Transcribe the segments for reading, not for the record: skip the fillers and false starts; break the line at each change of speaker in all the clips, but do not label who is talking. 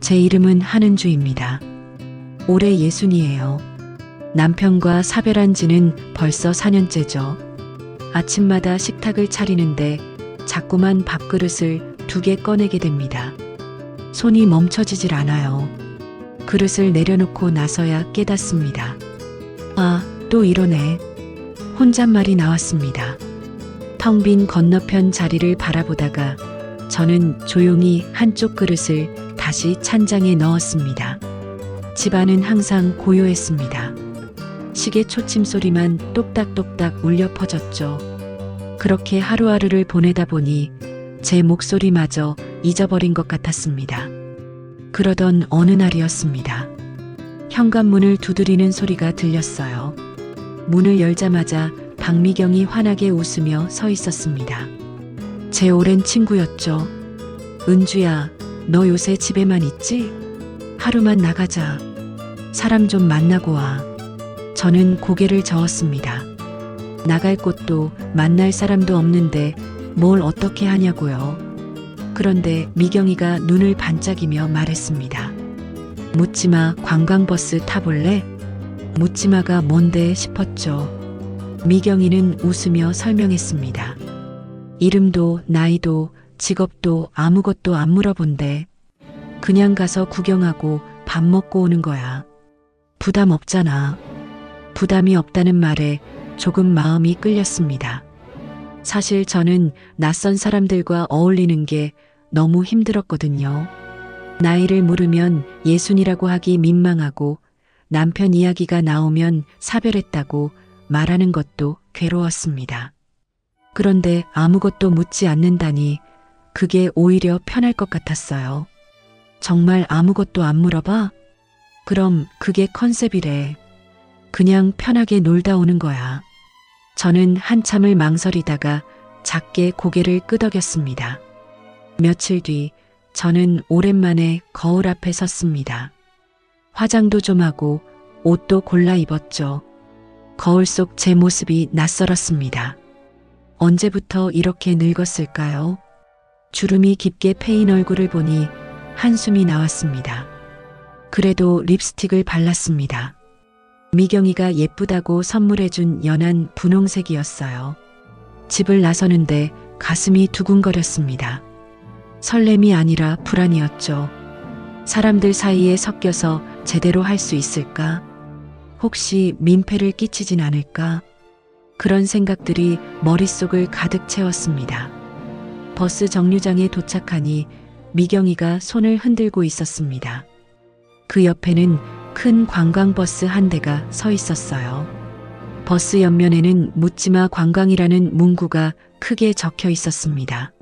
제 이름은 한은주입니다. 올해 60이에요. 남편과 사별한 지는 벌써 4년째죠. 아침마다 식탁을 차리는데 자꾸만 밥그릇을 2개 꺼내게 됩니다. 손이 멈춰지질 않아요. 그릇을 내려놓고 나서야 깨닫습니다. 아, 또 이러네. 혼잣말이 나왔습니다. 텅 빈 건너편 자리를 바라보다가 저는 조용히 한쪽 그릇을 다시 찬장에 넣었습니다. 집안은 항상 고요했습니다. 시계 초침 소리만 똑딱똑딱 울려 퍼졌죠. 그렇게 하루하루를 보내다 보니 제 목소리마저 잊어버린 것 같았습니다. 그러던 어느 날이었습니다. 현관문을 두드리는 소리가 들렸어요. 문을 열자마자 박미경이 환하게 웃으며 서 있었습니다. 제 오랜 친구였죠. 은주야, 너 요새 집에만 있지? 하루만 나가자. 사람 좀 만나고 와. 저는 고개를 저었습니다. 나갈 곳도 만날 사람도 없는데 뭘 어떻게 하냐고요. 그런데 미경이가 눈을 반짝이며 말했습니다. 묻지마 관광버스 타볼래? 묻지마가 뭔데 싶었죠. 미경이는 웃으며 설명했습니다. 이름도 나이도 직업도 아무것도 안 물어본대. 그냥 가서 구경하고 밥 먹고 오는 거야. 부담 없잖아. 부담이 없다는 말에 조금 마음이 끌렸습니다. 사실 저는 낯선 사람들과 어울리는 게 너무 힘들었거든요. 나이를 물으면 예순이라고 하기 민망하고 남편 이야기가 나오면 사별했다고 말하는 것도 괴로웠습니다. 그런데 아무것도 묻지 않는다니 그게 오히려 편할 것 같았어요. 정말 아무것도 안 물어봐? 그럼 그게 컨셉이래. 그냥 편하게 놀다 오는 거야. 저는 한참을 망설이다가 작게 고개를 끄덕였습니다. 며칠 뒤 저는 오랜만에 거울 앞에 섰습니다. 화장도 좀 하고 옷도 골라 입었죠. 거울 속 제 모습이 낯설었습니다. 언제부터 이렇게 늙었을까요? 주름이 깊게 패인 얼굴을 보니 한숨이 나왔습니다. 그래도 립스틱을 발랐습니다. 미경이가 예쁘다고 선물해준 연한 분홍색이었어요. 집을 나서는데 가슴이 두근거렸습니다. 설렘이 아니라 불안이었죠. 사람들 사이에 섞여서 제대로 할 수 있을까? 혹시 민폐를 끼치진 않을까? 그런 생각들이 머릿속을 가득 채웠습니다. 버스 정류장에 도착하니 미경이가 손을 흔들고 있었습니다. 그 옆에는 큰 관광버스 한 대가 서 있었어요. 버스 옆면에는 묻지마 관광이라는 문구가 크게 적혀 있었습니다.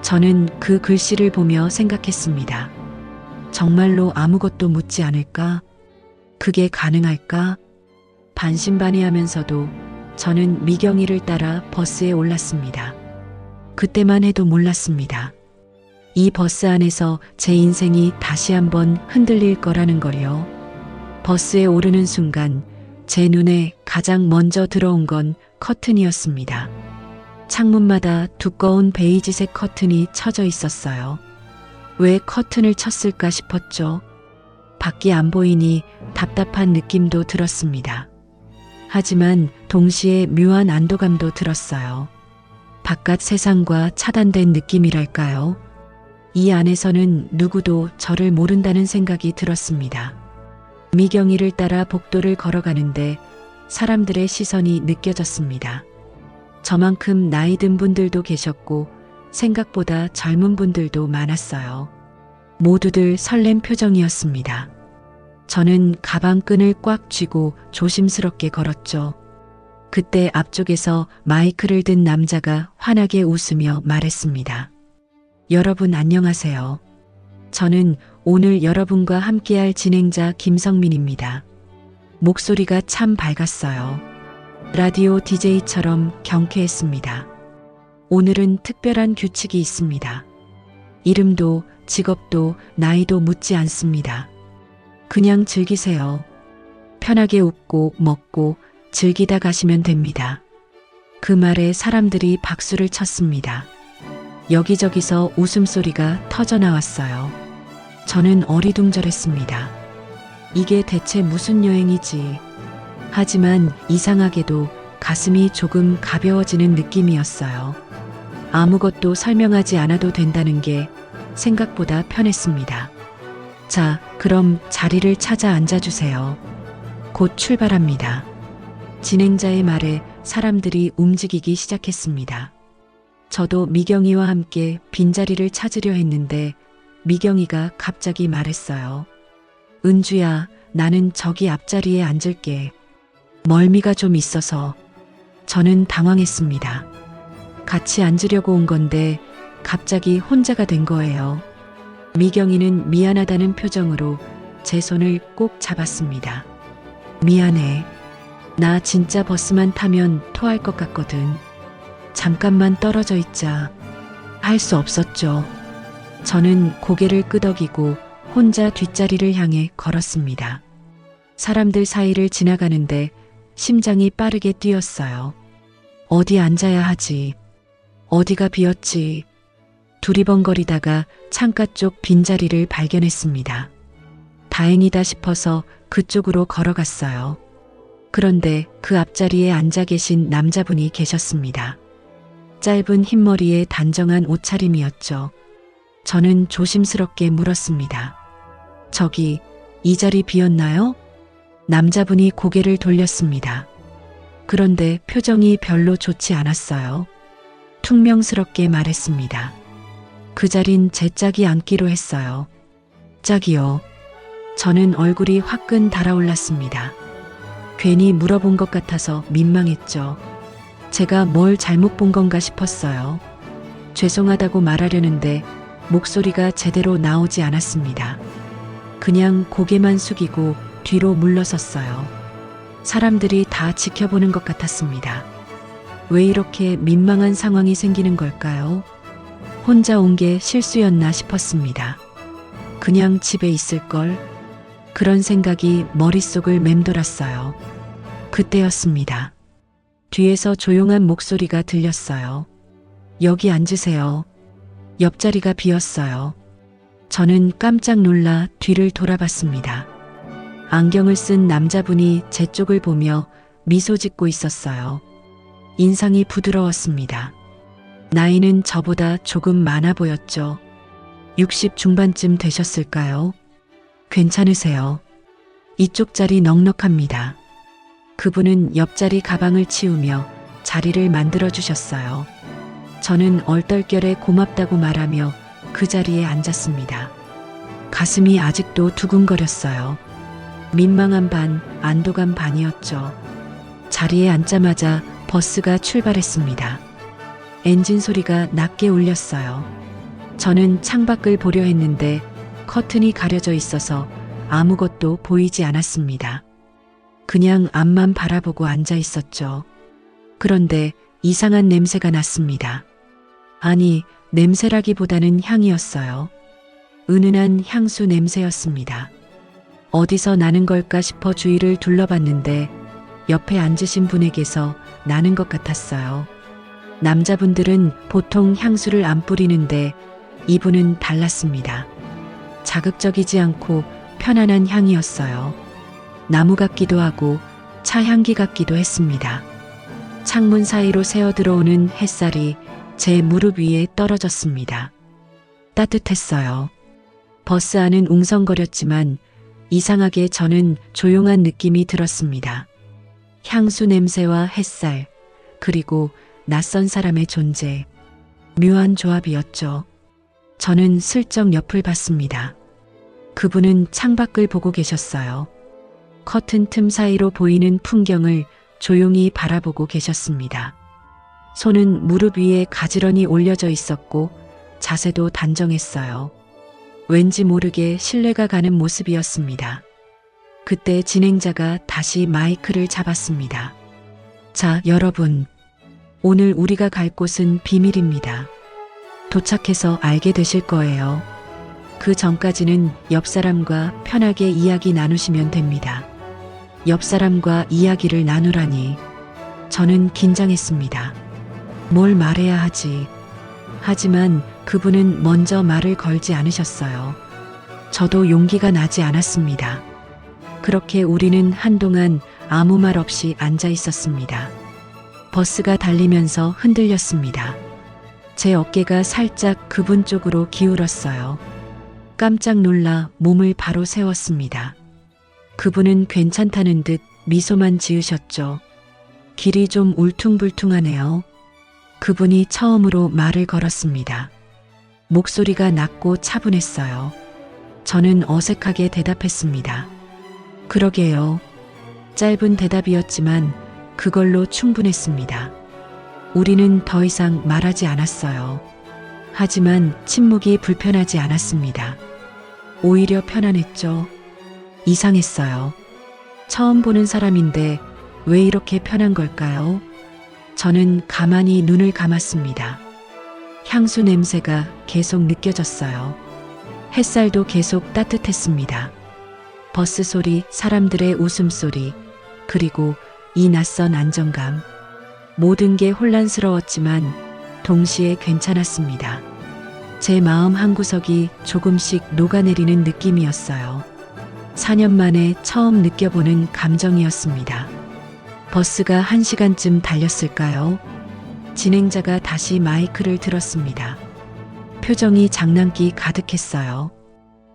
저는 그 글씨를 보며 생각했습니다. 정말로 아무것도 묻지 않을까? 그게 가능할까? 반신반의하면서도 저는 미경이를 따라 버스에 올랐습니다. 그때만 해도 몰랐습니다. 이 버스 안에서 제 인생이 다시 한번 흔들릴 거라는 걸요. 버스에 오르는 순간 제 눈에 가장 먼저 들어온 건 커튼이었습니다. 창문마다 두꺼운 베이지색 커튼이 쳐져 있었어요. 왜 커튼을 쳤을까 싶었죠. 밖이 안 보이니 답답한 느낌도 들었습니다. 하지만 동시에 묘한 안도감도 들었어요. 바깥 세상과 차단된 느낌이랄까요? 이 안에서는 누구도 저를 모른다는 생각이 들었습니다. 미경이를 따라 복도를 걸어가는데 사람들의 시선이 느껴졌습니다. 저만큼 나이 든 분들도 계셨고 생각보다 젊은 분들도 많았어요. 모두들 설렘 표정이었습니다. 저는 가방끈을 꽉 쥐고 조심스럽게 걸었죠. 그때 앞쪽에서 마이크를 든 남자가 환하게 웃으며 말했습니다. 여러분 안녕하세요. 저는 오늘 여러분과 함께할 진행자 김성민입니다. 목소리가 참 밝았어요. 라디오 DJ처럼 경쾌했습니다. 오늘은 특별한 규칙이 있습니다. 이름도 직업도 나이도 묻지 않습니다. 그냥 즐기세요. 편하게 웃고 먹고 즐기다 가시면 됩니다. 그 말에 사람들이 박수를 쳤습니다. 여기저기서 웃음소리가 터져나왔어요. 저는 어리둥절했습니다. 이게 대체 무슨 여행이지? 하지만 이상하게도 가슴이 조금 가벼워지는 느낌이었어요. 아무것도 설명하지 않아도 된다는 게 생각보다 편했습니다. 자, 그럼 자리를 찾아 앉아주세요. 곧 출발합니다. 진행자의 말에 사람들이 움직이기 시작했습니다. 저도 미경이와 함께 빈자리를 찾으려 했는데 미경이가 갑자기 말했어요. 은주야, 나는 저기 앞자리에 앉을게. 멀미가 좀 있어서. 저는 당황했습니다. 같이 앉으려고 온 건데 갑자기 혼자가 된 거예요. 미경이는 미안하다는 표정으로 제 손을 꼭 잡았습니다. 미안해. 나 진짜 버스만 타면 토할 것 같거든. 잠깐만 떨어져 있자. 할 수 없었죠. 저는 고개를 끄덕이고 혼자 뒷자리를 향해 걸었습니다. 사람들 사이를 지나가는데 심장이 빠르게 뛰었어요. 어디 앉아야 하지? 어디가 비었지? 두리번거리다가 창가 쪽 빈자리를 발견했습니다. 다행이다 싶어서 그쪽으로 걸어갔어요. 그런데 그 앞자리에 앉아 계신 남자분이 계셨습니다. 짧은 흰머리에 단정한 옷차림이었죠. 저는 조심스럽게 물었습니다. 저기, 이 자리 비었나요? 남자분이 고개를 돌렸습니다. 그런데 표정이 별로 좋지 않았어요. 퉁명스럽게 말했습니다. 그 자린 제 짝이 앉기로 했어요. 짝이요. 저는 얼굴이 화끈 달아올랐습니다. 괜히 물어본 것 같아서 민망했죠. 제가 뭘 잘못 본 건가 싶었어요. 죄송하다고 말하려는데 목소리가 제대로 나오지 않았습니다. 그냥 고개만 숙이고 뒤로 물러섰어요. 사람들이 다 지켜보는 것 같았습니다. 왜 이렇게 민망한 상황이 생기는 걸까요? 혼자 온 게 실수였나 싶었습니다. 그냥 집에 있을걸? 그런 생각이 머릿속을 맴돌았어요. 그때였습니다. 뒤에서 조용한 목소리가 들렸어요. 여기 앉으세요. 옆자리가 비었어요. 저는 깜짝 놀라 뒤를 돌아봤습니다. 안경을 쓴 남자분이 제 쪽을 보며 미소 짓고 있었어요. 인상이 부드러웠습니다. 나이는 저보다 조금 많아 보였죠. 60 중반쯤 되셨을까요? 괜찮으세요? 이쪽 자리 넉넉합니다. 그분은 옆자리 가방을 치우며 자리를 만들어 주셨어요. 저는 얼떨결에 고맙다고 말하며 그 자리에 앉았습니다. 가슴이 아직도 두근거렸어요. 민망한 반, 안도감 반이었죠. 자리에 앉자마자 버스가 출발했습니다. 엔진 소리가 낮게 울렸어요. 저는 창밖을 보려 했는데 커튼이 가려져 있어서 아무것도 보이지 않았습니다. 그냥 앞만 바라보고 앉아 있었죠. 그런데 이상한 냄새가 났습니다. 아니, 냄새라기보다는 향이었어요. 은은한 향수 냄새였습니다. 어디서 나는 걸까 싶어 주위를 둘러봤는데 옆에 앉으신 분에게서 나는 것 같았어요. 남자분들은 보통 향수를 안 뿌리는데 이분은 달랐습니다. 자극적이지 않고 편안한 향이었어요. 나무 같기도 하고 차 향기 같기도 했습니다. 창문 사이로 새어 들어오는 햇살이 제 무릎 위에 떨어졌습니다. 따뜻했어요. 버스 안은 웅성거렸지만 이상하게 저는 조용한 느낌이 들었습니다. 향수 냄새와 햇살, 그리고 낯선 사람의 존재. 묘한 조합이었죠. 저는 슬쩍 옆을 봤습니다. 그분은 창밖을 보고 계셨어요. 커튼 틈 사이로 보이는 풍경을 조용히 바라보고 계셨습니다. 손은 무릎 위에 가지런히 올려져 있었고 자세도 단정했어요. 왠지 모르게 신뢰가 가는 모습이었습니다. 그때 진행자가 다시 마이크를 잡았습니다. 자, 여러분. 오늘 우리가 갈 곳은 비밀입니다. 도착해서 알게 되실 거예요. 그 전까지는 옆 사람과 편하게 이야기 나누시면 됩니다. 옆 사람과 이야기를 나누라니. 저는 긴장했습니다. 뭘 말해야 하지? 하지만 그분은 먼저 말을 걸지 않으셨어요. 저도 용기가 나지 않았습니다. 그렇게 우리는 한동안 아무 말 없이 앉아 있었습니다. 버스가 달리면서 흔들렸습니다. 제 어깨가 살짝 그분 쪽으로 기울었어요. 깜짝 놀라 몸을 바로 세웠습니다. 그분은 괜찮다는 듯 미소만 지으셨죠. 길이 좀 울퉁불퉁하네요. 그분이 처음으로 말을 걸었습니다. 목소리가 낮고 차분했어요. 저는 어색하게 대답했습니다. 그러게요. 짧은 대답이었지만 그걸로 충분했습니다. 우리는 더 이상 말하지 않았어요. 하지만 침묵이 불편하지 않았습니다. 오히려 편안했죠. 이상했어요. 처음 보는 사람인데 왜 이렇게 편한 걸까요? 저는 가만히 눈을 감았습니다. 향수 냄새가 계속 느껴졌어요. 햇살도 계속 따뜻했습니다. 버스 소리, 사람들의 웃음소리, 그리고 이 낯선 안정감. 모든 게 혼란스러웠지만 동시에 괜찮았습니다. 제 마음 한구석이 조금씩 녹아내리는 느낌이었어요. 4년 만에 처음 느껴보는 감정이었습니다. 버스가 1시간쯤 달렸을까요? 진행자가 다시 마이크를 들었습니다. 표정이 장난기 가득했어요.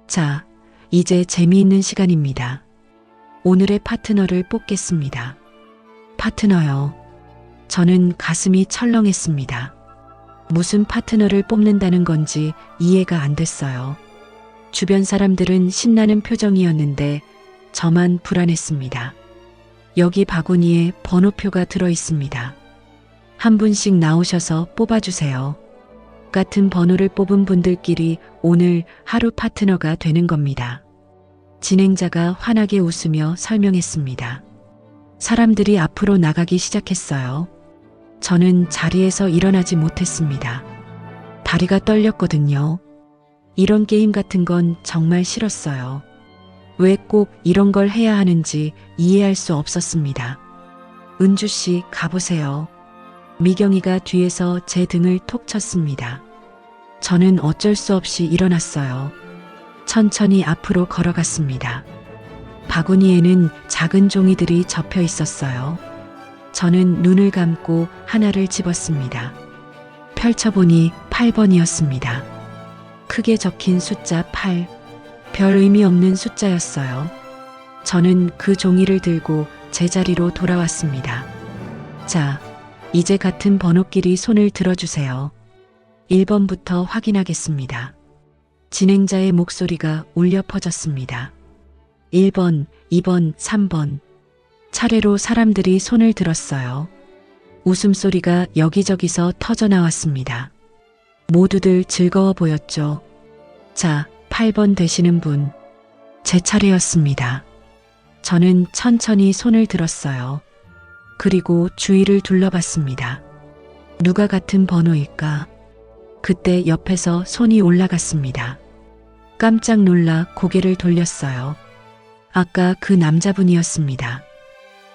자, 이제 재미있는 시간입니다. 오늘의 파트너를 뽑겠습니다. 파트너요. 저는 가슴이 철렁했습니다. 무슨 파트너를 뽑는다는 건지 이해가 안 됐어요. 주변 사람들은 신나는 표정이었는데 저만 불안했습니다. 여기 바구니에 번호표가 들어 있습니다. 한 분씩 나오셔서 뽑아주세요. 같은 번호를 뽑은 분들끼리 오늘 하루 파트너가 되는 겁니다. 진행자가 환하게 웃으며 설명했습니다. 사람들이 앞으로 나가기 시작했어요. 저는 자리에서 일어나지 못했습니다. 다리가 떨렸거든요. 이런 게임 같은 건 정말 싫었어요. 왜 꼭 이런 걸 해야 하는지 이해할 수 없었습니다. 은주 씨, 가보세요. 미경이가 뒤에서 제 등을 톡 쳤습니다. 저는 어쩔 수 없이 일어났어요. 천천히 앞으로 걸어갔습니다. 바구니에는 작은 종이들이 접혀 있었어요. 저는 눈을 감고 하나를 집었습니다. 펼쳐보니 8번이었습니다. 크게 적힌 숫자 8. 별 의미 없는 숫자였어요. 저는 그 종이를 들고 제자리로 돌아왔습니다. 자, 이제 같은 번호끼리 손을 들어주세요. 1번부터 확인하겠습니다. 진행자의 목소리가 울려 퍼졌습니다. 1번, 2번, 3번. 차례로 사람들이 손을 들었어요. 웃음소리가 여기저기서 터져나왔습니다. 모두들 즐거워 보였죠. 자, 8번 되시는 분. 제 차례였습니다. 저는 천천히 손을 들었어요. 그리고 주위를 둘러봤습니다. 누가 같은 번호일까? 그때 옆에서 손이 올라갔습니다. 깜짝 놀라 고개를 돌렸어요. 아까 그 남자분이었습니다.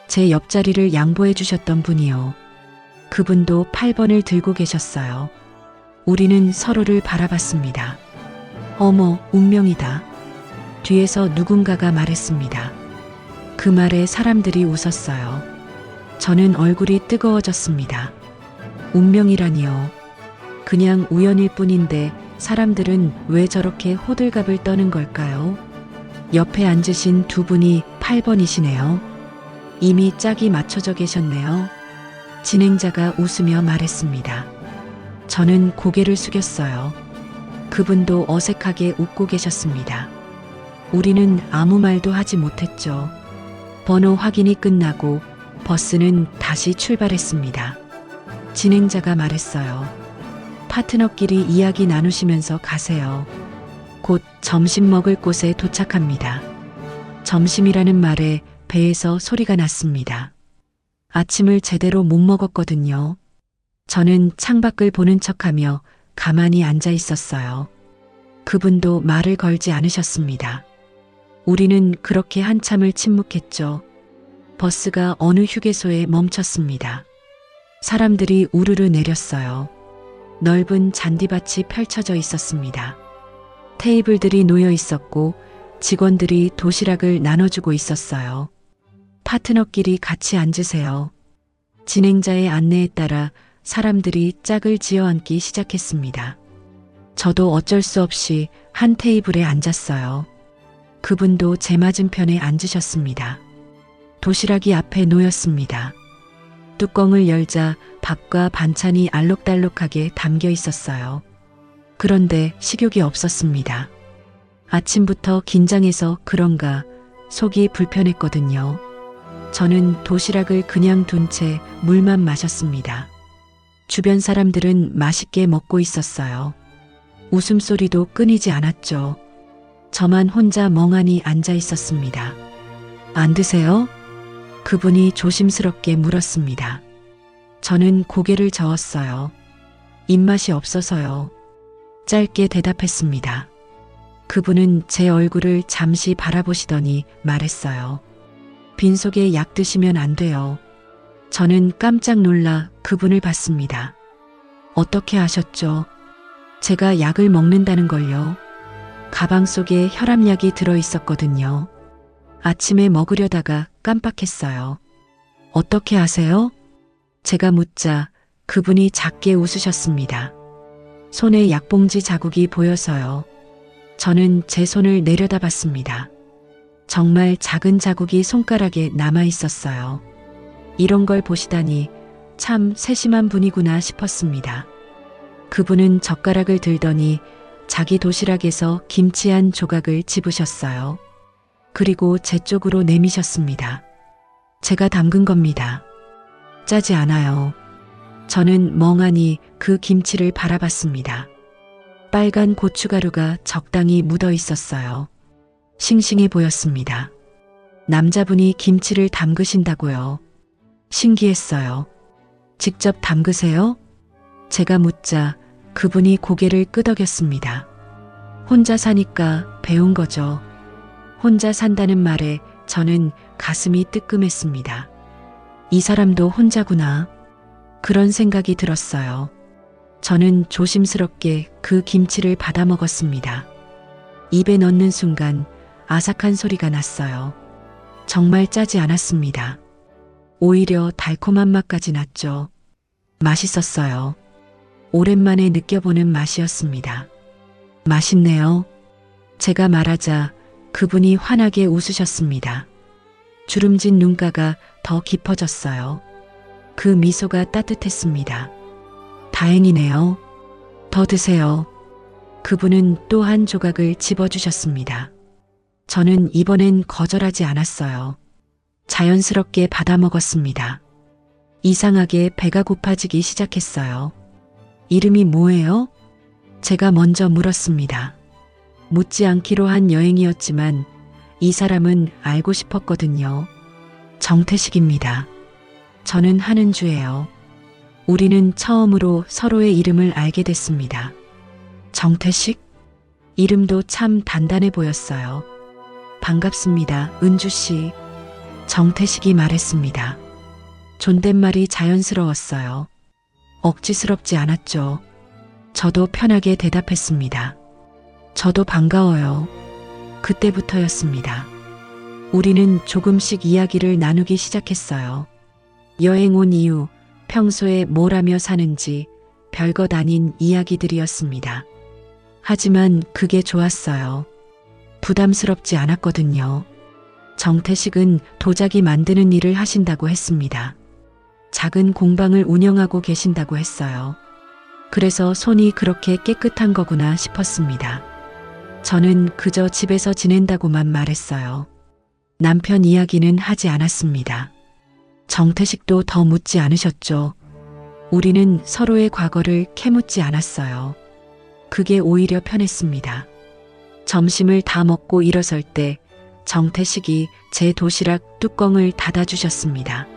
제 옆자리를 양보해 주셨던 분이요. 그분도 8번을 들고 계셨어요. 우리는 서로를 바라봤습니다. 어머, 운명이다. 뒤에서 누군가가 말했습니다. 그 말에 사람들이 웃었어요. 저는 얼굴이 뜨거워졌습니다. 운명이라니요. 그냥 우연일 뿐인데 사람들은 왜 저렇게 호들갑을 떠는 걸까요? 옆에 앉으신 두 분이 8번이시네요. 이미 짝이 맞춰져 계셨네요. 진행자가 웃으며 말했습니다. 저는 고개를 숙였어요. 그분도 어색하게 웃고 계셨습니다. 우리는 아무 말도 하지 못했죠. 번호 확인이 끝나고 버스는 다시 출발했습니다. 진행자가 말했어요. 파트너끼리 이야기 나누시면서 가세요. 곧 점심 먹을 곳에 도착합니다. 점심이라는 말에 배에서 소리가 났습니다. 아침을 제대로 못 먹었거든요. 저는 창밖을 보는 척하며 가만히 앉아 있었어요. 그분도 말을 걸지 않으셨습니다. 우리는 그렇게 한참을 침묵했죠. 버스가 어느 휴게소에 멈췄습니다. 사람들이 우르르 내렸어요. 넓은 잔디밭이 펼쳐져 있었습니다. 테이블들이 놓여 있었고 직원들이 도시락을 나눠주고 있었어요. 파트너끼리 같이 앉으세요. 진행자의 안내에 따라 사람들이 짝을 지어 앉기 시작했습니다. 저도 어쩔 수 없이 한 테이블에 앉았어요. 그분도 제 맞은편에 앉으셨습니다. 도시락이 앞에 놓였습니다. 뚜껑을 열자 밥과 반찬이 알록달록하게 담겨 있었어요. 그런데 식욕이 없었습니다. 아침부터 긴장해서 그런가 속이 불편했거든요. 저는 도시락을 그냥 둔 채 물만 마셨습니다. 주변 사람들은 맛있게 먹고 있었어요. 웃음소리도 끊이지 않았죠. 저만 혼자 멍하니 앉아 있었습니다. 안 드세요? 그분이 조심스럽게 물었습니다. 저는 고개를 저었어요. 입맛이 없어서요. 짧게 대답했습니다. 그분은 제 얼굴을 잠시 바라보시더니 말했어요. 빈속에 약 드시면 안 돼요. 저는 깜짝 놀라 그분을 봤습니다. 어떻게 아셨죠? 제가 약을 먹는다는 걸요. 가방 속에 혈압약이 들어 있었거든요. 아침에 먹으려다가 깜빡했어요. 어떻게 아세요? 제가 묻자 그분이 작게 웃으셨습니다. 손에 약봉지 자국이 보여서요. 저는 제 손을 내려다봤습니다. 정말 작은 자국이 손가락에 남아 있었어요. 이런 걸 보시다니 참 세심한 분이구나 싶었습니다. 그분은 젓가락을 들더니 자기 도시락에서 김치 한 조각을 집으셨어요. 그리고 제 쪽으로 내미셨습니다. 제가 담근 겁니다. 짜지 않아요. 저는 멍하니 그 김치를 바라봤습니다. 빨간 고춧가루가 적당히 묻어 있었어요. 싱싱해 보였습니다. 남자분이 김치를 담그신다고요. 신기했어요. 직접 담그세요? 제가 묻자 그분이 고개를 끄덕였습니다. 혼자 사니까 배운 거죠. 혼자 산다는 말에 저는 가슴이 뜨끔했습니다. 이 사람도 혼자구나. 그런 생각이 들었어요. 저는 조심스럽게 그 김치를 받아 먹었습니다. 입에 넣는 순간 아삭한 소리가 났어요. 정말 짜지 않았습니다. 오히려 달콤한 맛까지 났죠. 맛있었어요. 오랜만에 느껴보는 맛이었습니다. 맛있네요. 제가 말하자 그분이 환하게 웃으셨습니다. 주름진 눈가가 더 깊어졌어요. 그 미소가 따뜻했습니다. 다행이네요. 더 드세요. 그분은 또 한 조각을 집어주셨습니다. 저는 이번엔 거절하지 않았어요. 자연스럽게 받아 먹었습니다. 이상하게 배가 고파지기 시작했어요. 이름이 뭐예요? 제가 먼저 물었습니다. 묻지 않기로 한 여행이었지만 이 사람은 알고 싶었거든요. 정태식입니다. 저는 하는 주예요. 우리는 처음으로 서로의 이름을 알게 됐습니다. 정태식? 이름도 참 단단해 보였어요. 반갑습니다, 은주 씨. 정태식이 말했습니다. 존댓말이 자연스러웠어요. 억지스럽지 않았죠. 저도 편하게 대답했습니다. 저도 반가워요. 그때부터였습니다. 우리는 조금씩 이야기를 나누기 시작했어요. 여행 온 이유, 평소에 뭘 하며 사는지 별것 아닌 이야기들이었습니다. 하지만 그게 좋았어요. 부담스럽지 않았거든요. 정태식은 도자기 만드는 일을 하신다고 했습니다. 작은 공방을 운영하고 계신다고 했어요. 그래서 손이 그렇게 깨끗한 거구나 싶었습니다. 저는 그저 집에서 지낸다고만 말했어요. 남편 이야기는 하지 않았습니다. 정태식도 더 묻지 않으셨죠. 우리는 서로의 과거를 캐묻지 않았어요. 그게 오히려 편했습니다. 점심을 다 먹고 일어설 때 정태식이 제 도시락 뚜껑을 닫아주셨습니다.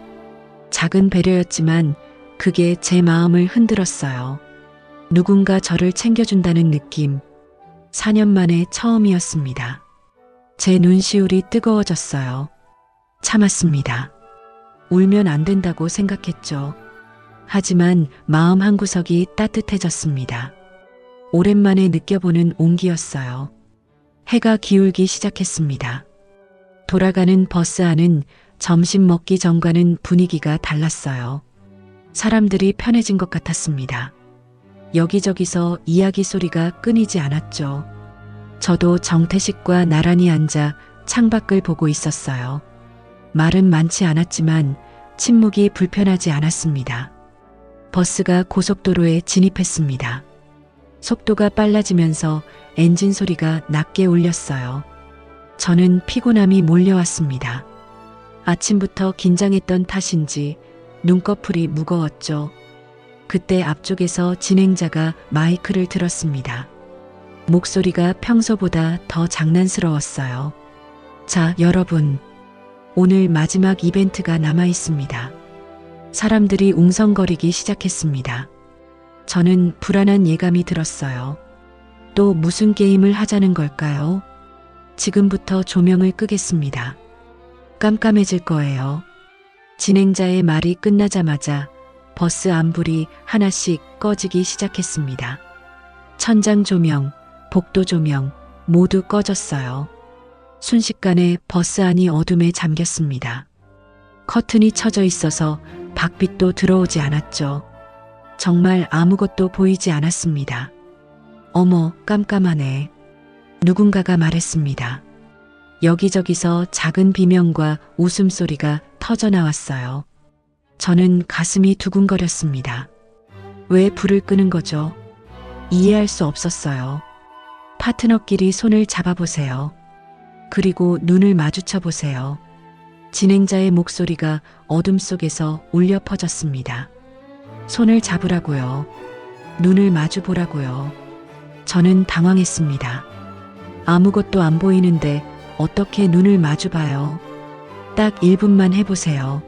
작은 배려였지만 그게 제 마음을 흔들었어요. 누군가 저를 챙겨준다는 느낌. 4년 만에 처음이었습니다. 제 눈시울이 뜨거워졌어요. 참았습니다. 울면 안 된다고 생각했죠. 하지만 마음 한구석이 따뜻해졌습니다. 오랜만에 느껴보는 온기였어요. 해가 기울기 시작했습니다. 돌아가는 버스 안은 점심 먹기 전과는 분위기가 달랐어요. 사람들이 편해진 것 같았습니다. 여기저기서 이야기 소리가 끊이지 않았죠. 저도 정태식과 나란히 앉아 창밖을 보고 있었어요. 말은 많지 않았지만 침묵이 불편하지 않았습니다. 버스가 고속도로에 진입했습니다. 속도가 빨라지면서 엔진 소리가 낮게 울렸어요. 저는 피곤함이 몰려왔습니다. 아침부터 긴장했던 탓인지 눈꺼풀이 무거웠죠. 그때 앞쪽에서 진행자가 마이크를 들었습니다. 목소리가 평소보다 더 장난스러웠어요. 자, 여러분. 오늘 마지막 이벤트가 남아 있습니다. 사람들이 웅성거리기 시작했습니다. 저는 불안한 예감이 들었어요. 또 무슨 게임을 하자는 걸까요? 지금부터 조명을 끄겠습니다. 깜깜해질 거예요. 진행자의 말이 끝나자마자 버스 안불이 하나씩 꺼지기 시작했습니다. 천장 조명, 복도 조명 모두 꺼졌어요. 순식간에 버스 안이 어둠에 잠겼습니다. 커튼이 쳐져 있어서 밖빛도 들어오지 않았죠. 정말 아무것도 보이지 않았습니다. 어머, 깜깜하네. 누군가가 말했습니다. 여기저기서 작은 비명과 웃음소리가 터져나왔어요. 저는 가슴이 두근거렸습니다. 왜 불을 끄는 거죠? 이해할 수 없었어요. 파트너끼리 손을 잡아보세요. 그리고 눈을 마주쳐 보세요. 진행자의 목소리가 어둠 속에서 울려 퍼졌습니다. 손을 잡으라고요. 눈을 마주 보라고요. 저는 당황했습니다. 아무것도 안 보이는데 어떻게 눈을 마주 봐요? 딱 1분만 해보세요.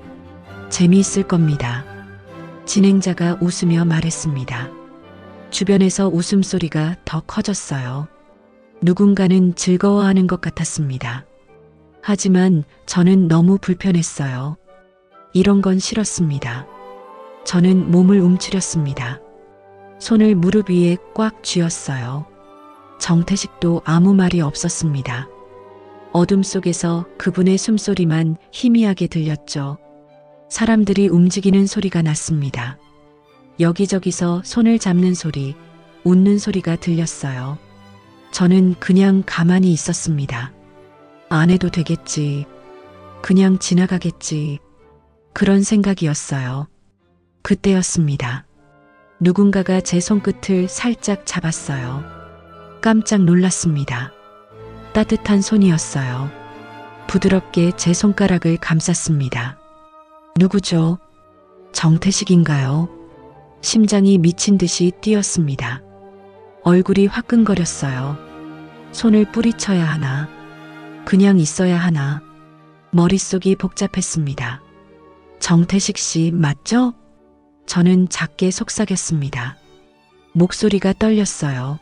재미있을 겁니다. 진행자가 웃으며 말했습니다. 주변에서 웃음소리가 더 커졌어요. 누군가는 즐거워하는 것 같았습니다. 하지만 저는 너무 불편했어요. 이런 건 싫었습니다. 저는 몸을 움츠렸습니다. 손을 무릎 위에 꽉 쥐었어요. 정태식도 아무 말이 없었습니다. 어둠 속에서 그분의 숨소리만 희미하게 들렸죠. 사람들이 움직이는 소리가 났습니다. 여기저기서 손을 잡는 소리, 웃는 소리가 들렸어요. 저는 그냥 가만히 있었습니다. 안 해도 되겠지. 그냥 지나가겠지. 그런 생각이었어요. 그때였습니다. 누군가가 제 손끝을 살짝 잡았어요. 깜짝 놀랐습니다. 따뜻한 손이었어요. 부드럽게 제 손가락을 감쌌습니다. 누구죠? 정태식인가요? 심장이 미친 듯이 뛰었습니다. 얼굴이 화끈거렸어요. 손을 뿌리쳐야 하나? 그냥 있어야 하나? 머릿속이 복잡했습니다. 정태식 씨 맞죠? 저는 작게 속삭였습니다. 목소리가 떨렸어요.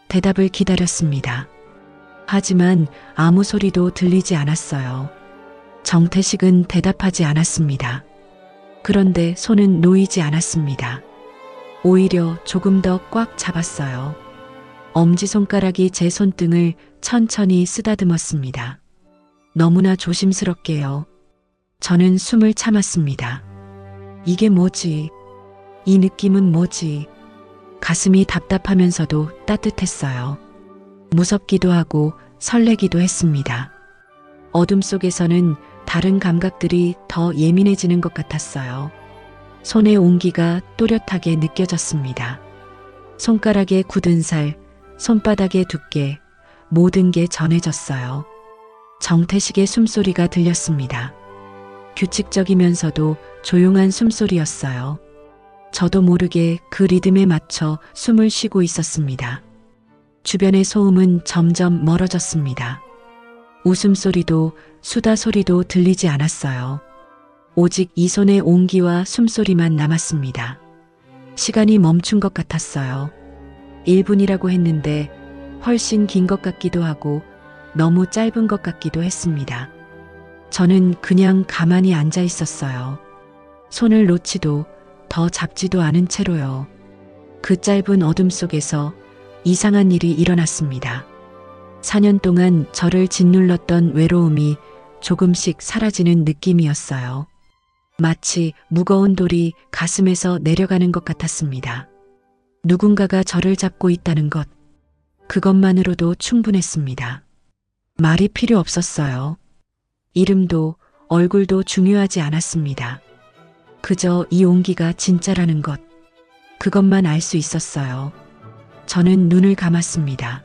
대답을 기다렸습니다. 하지만 아무 소리도 들리지 않았어요. 정태식은 대답하지 않았습니다. 그런데 손은 놓이지 않았습니다. 오히려 조금 더 꽉 잡았어요. 엄지손가락이 제 손등을 천천히 쓰다듬었습니다. 너무나 조심스럽게요. 저는 숨을 참았습니다. 이게 뭐지? 이 느낌은 뭐지? 가슴이 답답하면서도 따뜻했어요. 무섭기도 하고 설레기도 했습니다. 어둠 속에서는 다른 감각들이 더 예민해지는 것 같았어요. 손의 온기가 또렷하게 느껴졌습니다. 손가락에 굳은 살, 손바닥의 두께, 모든 게 전해졌어요. 정태식의 숨소리가 들렸습니다. 규칙적이면서도 조용한 숨소리였어요. 저도 모르게 그 리듬에 맞춰 숨을 쉬고 있었습니다. 주변의 소음은 점점 멀어졌습니다. 웃음소리도 수다 소리도 들리지 않았어요. 오직 이 손의 온기와 숨소리만 남았습니다. 시간이 멈춘 것 같았어요. 1분이라고 했는데 훨씬 긴 것 같기도 하고 너무 짧은 것 같기도 했습니다. 저는 그냥 가만히 앉아 있었어요. 손을 놓지도 더 잡지도 않은 채로요. 그 짧은 어둠 속에서 이상한 일이 일어났습니다. 4년 동안 저를 짓눌렀던 외로움이 조금씩 사라지는 느낌이었어요. 마치 무거운 돌이 가슴에서 내려가는 것 같았습니다. 누군가가 저를 잡고 있다는 것, 그것만으로도 충분했습니다. 말이 필요 없었어요. 이름도 얼굴도 중요하지 않았습니다. 그저 이 온기가 진짜라는 것, 그것만 알 수 있었어요. 저는 눈을 감았습니다.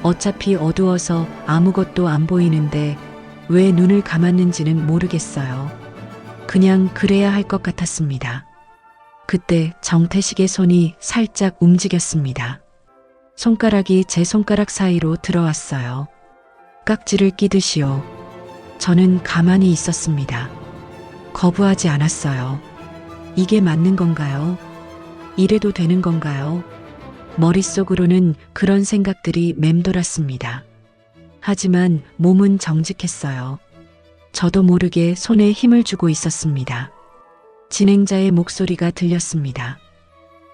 어차피 어두워서 아무것도 안 보이는데 왜 눈을 감았는지는 모르겠어요. 그냥 그래야 할 것 같았습니다. 그때 정태식의 손이 살짝 움직였습니다. 손가락이 제 손가락 사이로 들어왔어요. 깍지를 끼듯이요. 저는 가만히 있었습니다. 거부하지 않았어요. 이게 맞는 건가요? 이래도 되는 건가요? 머릿속으로는 그런 생각들이 맴돌았습니다. 하지만 몸은 정직했어요. 저도 모르게 손에 힘을 주고 있었습니다. 진행자의 목소리가 들렸습니다.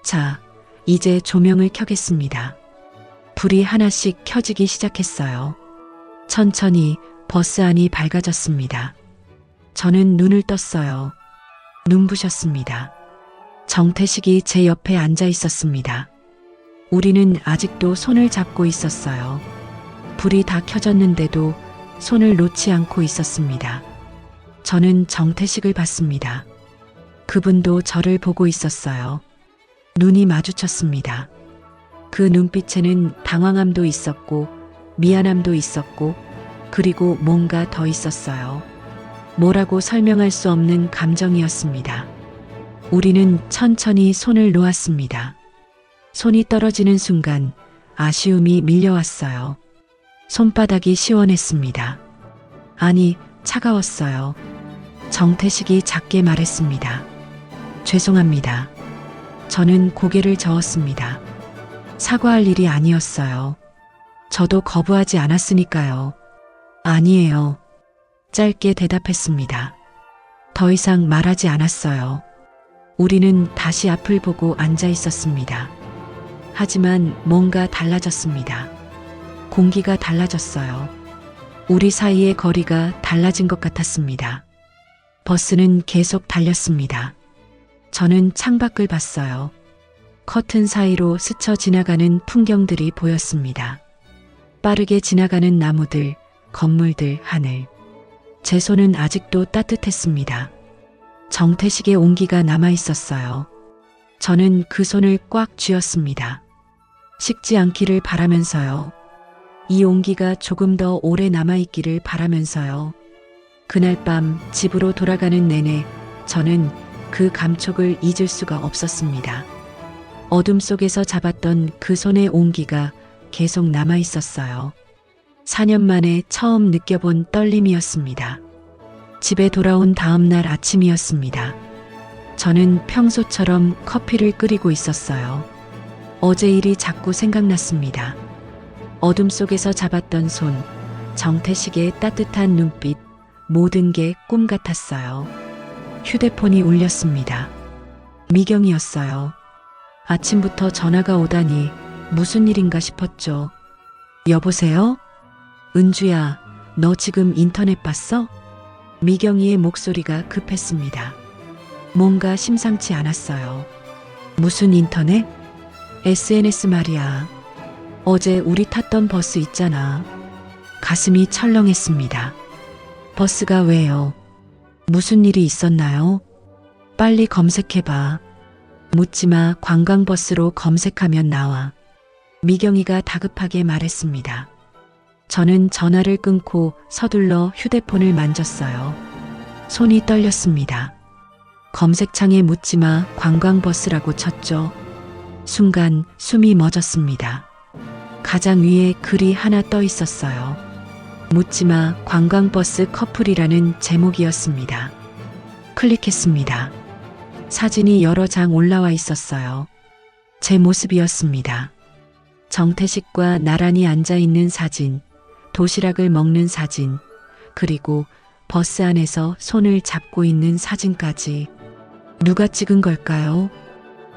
자, 이제 조명을 켜겠습니다. 불이 하나씩 켜지기 시작했어요. 천천히 버스 안이 밝아졌습니다. 저는 눈을 떴어요. 눈부셨습니다. 정태식이 제 옆에 앉아 있었습니다. 우리는 아직도 손을 잡고 있었어요. 불이 다 켜졌는데도 손을 놓지 않고 있었습니다. 저는 정태식을 봤습니다. 그분도 저를 보고 있었어요. 눈이 마주쳤습니다. 그 눈빛에는 당황함도 있었고 미안함도 있었고 그리고 뭔가 더 있었어요. 뭐라고 설명할 수 없는 감정이었습니다. 우리는 천천히 손을 놓았습니다. 손이 떨어지는 순간 아쉬움이 밀려왔어요. 손바닥이 시원했습니다. 아니, 차가웠어요. 정태식이 작게 말했습니다. 죄송합니다. 저는 고개를 저었습니다. 사과할 일이 아니었어요. 저도 거부하지 않았으니까요. 아니에요. 짧게 대답했습니다. 더 이상 말하지 않았어요. 우리는 다시 앞을 보고 앉아 있었습니다. 하지만 뭔가 달라졌습니다. 공기가 달라졌어요. 우리 사이의 거리가 달라진 것 같았습니다. 버스는 계속 달렸습니다. 저는 창밖을 봤어요. 커튼 사이로 스쳐 지나가는 풍경들이 보였습니다. 빠르게 지나가는 나무들, 건물들, 하늘. 제 손은 아직도 따뜻했습니다. 정태식의 온기가 남아 있었어요. 저는 그 손을 꽉 쥐었습니다. 식지 않기를 바라면서요. 이 온기가 조금 더 오래 남아있기를 바라면서요. 그날 밤 집으로 돌아가는 내내 저는 그 감촉을 잊을 수가 없었습니다. 어둠 속에서 잡았던 그 손의 온기가 계속 남아 있었어요. 4년 만에 처음 느껴본 떨림이었습니다. 집에 돌아온 다음 날 아침이었습니다. 저는 평소처럼 커피를 끓이고 있었어요. 어제 일이 자꾸 생각났습니다. 어둠 속에서 잡았던 손, 정태식의 따뜻한 눈빛, 모든 게 꿈 같았어요. 휴대폰이 울렸습니다. 미경이었어요. 아침부터 전화가 오다니 무슨 일인가 싶었죠. 여보세요? 은주야, 너 지금 인터넷 봤어? 미경이의 목소리가 급했습니다. 뭔가 심상치 않았어요. 무슨 인터넷? SNS 말이야. 어제 우리 탔던 버스 있잖아. 가슴이 철렁했습니다. 버스가 왜요? 무슨 일이 있었나요? 빨리 검색해봐. 묻지마. 관광버스로 검색하면 나와. 미경이가 다급하게 말했습니다. 저는 전화를 끊고 서둘러 휴대폰을 만졌어요. 손이 떨렸습니다. 검색창에 묻지마 관광버스라고 쳤죠. 순간 숨이 멎었습니다. 가장 위에 글이 하나 떠 있었어요. 묻지마 관광버스 커플이라는 제목이었습니다. 클릭했습니다. 사진이 여러 장 올라와 있었어요. 제 모습이었습니다. 정태식과 나란히 앉아 있는 사진, 도시락을 먹는 사진, 그리고 버스 안에서 손을 잡고 있는 사진까지. 누가 찍은 걸까요?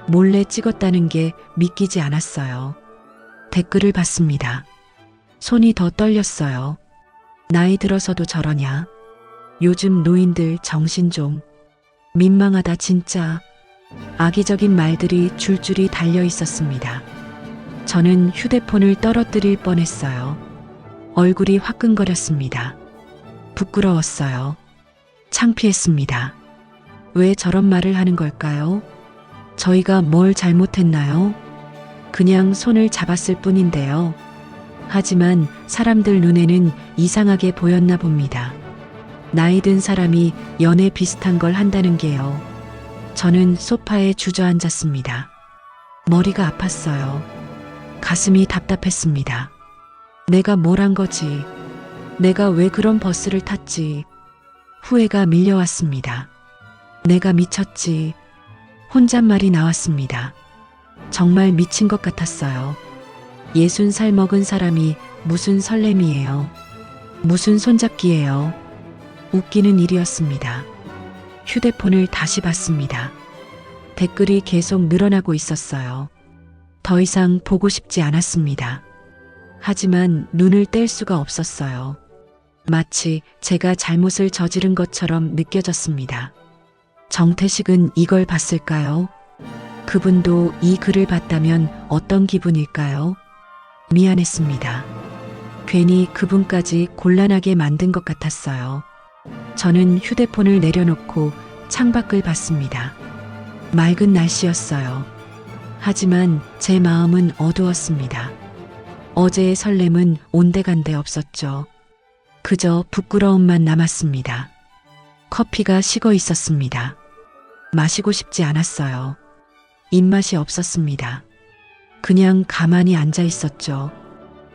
몰래 찍었다는 게 믿기지 않았어요. 댓글을 봤습니다. 손이 더 떨렸어요. 나이 들어서도 저러냐? 요즘 노인들 정신 좀. 민망하다 진짜. 악의적인 말들이 줄줄이 달려 있었습니다. 저는 휴대폰을 떨어뜨릴 뻔했어요. 얼굴이 화끈거렸습니다. 부끄러웠어요. 창피했습니다. 왜 저런 말을 하는 걸까요? 저희가 뭘 잘못했나요? 그냥 손을 잡았을 뿐인데요. 하지만 사람들 눈에는 이상하게 보였나 봅니다. 나이 든 사람이 연애 비슷한 걸 한다는 게요. 저는 소파에 주저앉았습니다. 머리가 아팠어요. 가슴이 답답했습니다. 내가 뭘 한 거지? 내가 왜 그런 버스를 탔지? 후회가 밀려왔습니다. 내가 미쳤지. 혼잣말이 나왔습니다. 정말 미친 것 같았어요. 60살 먹은 사람이 무슨 설렘이에요. 무슨 손잡기예요. 웃기는 일이었습니다. 휴대폰을 다시 봤습니다. 댓글이 계속 늘어나고 있었어요. 더 이상 보고 싶지 않았습니다. 하지만 눈을 뗄 수가 없었어요. 마치 제가 잘못을 저지른 것처럼 느껴졌습니다. 정태식은 이걸 봤을까요? 그분도 이 글을 봤다면 어떤 기분일까요? 미안했습니다. 괜히 그분까지 곤란하게 만든 것 같았어요. 저는 휴대폰을 내려놓고 창밖을 봤습니다. 맑은 날씨였어요. 하지만 제 마음은 어두웠습니다. 어제의 설렘은 온데간데 없었죠. 그저 부끄러움만 남았습니다. 커피가 식어 있었습니다. 마시고 싶지 않았어요. 입맛이 없었습니다. 그냥 가만히 앉아 있었죠.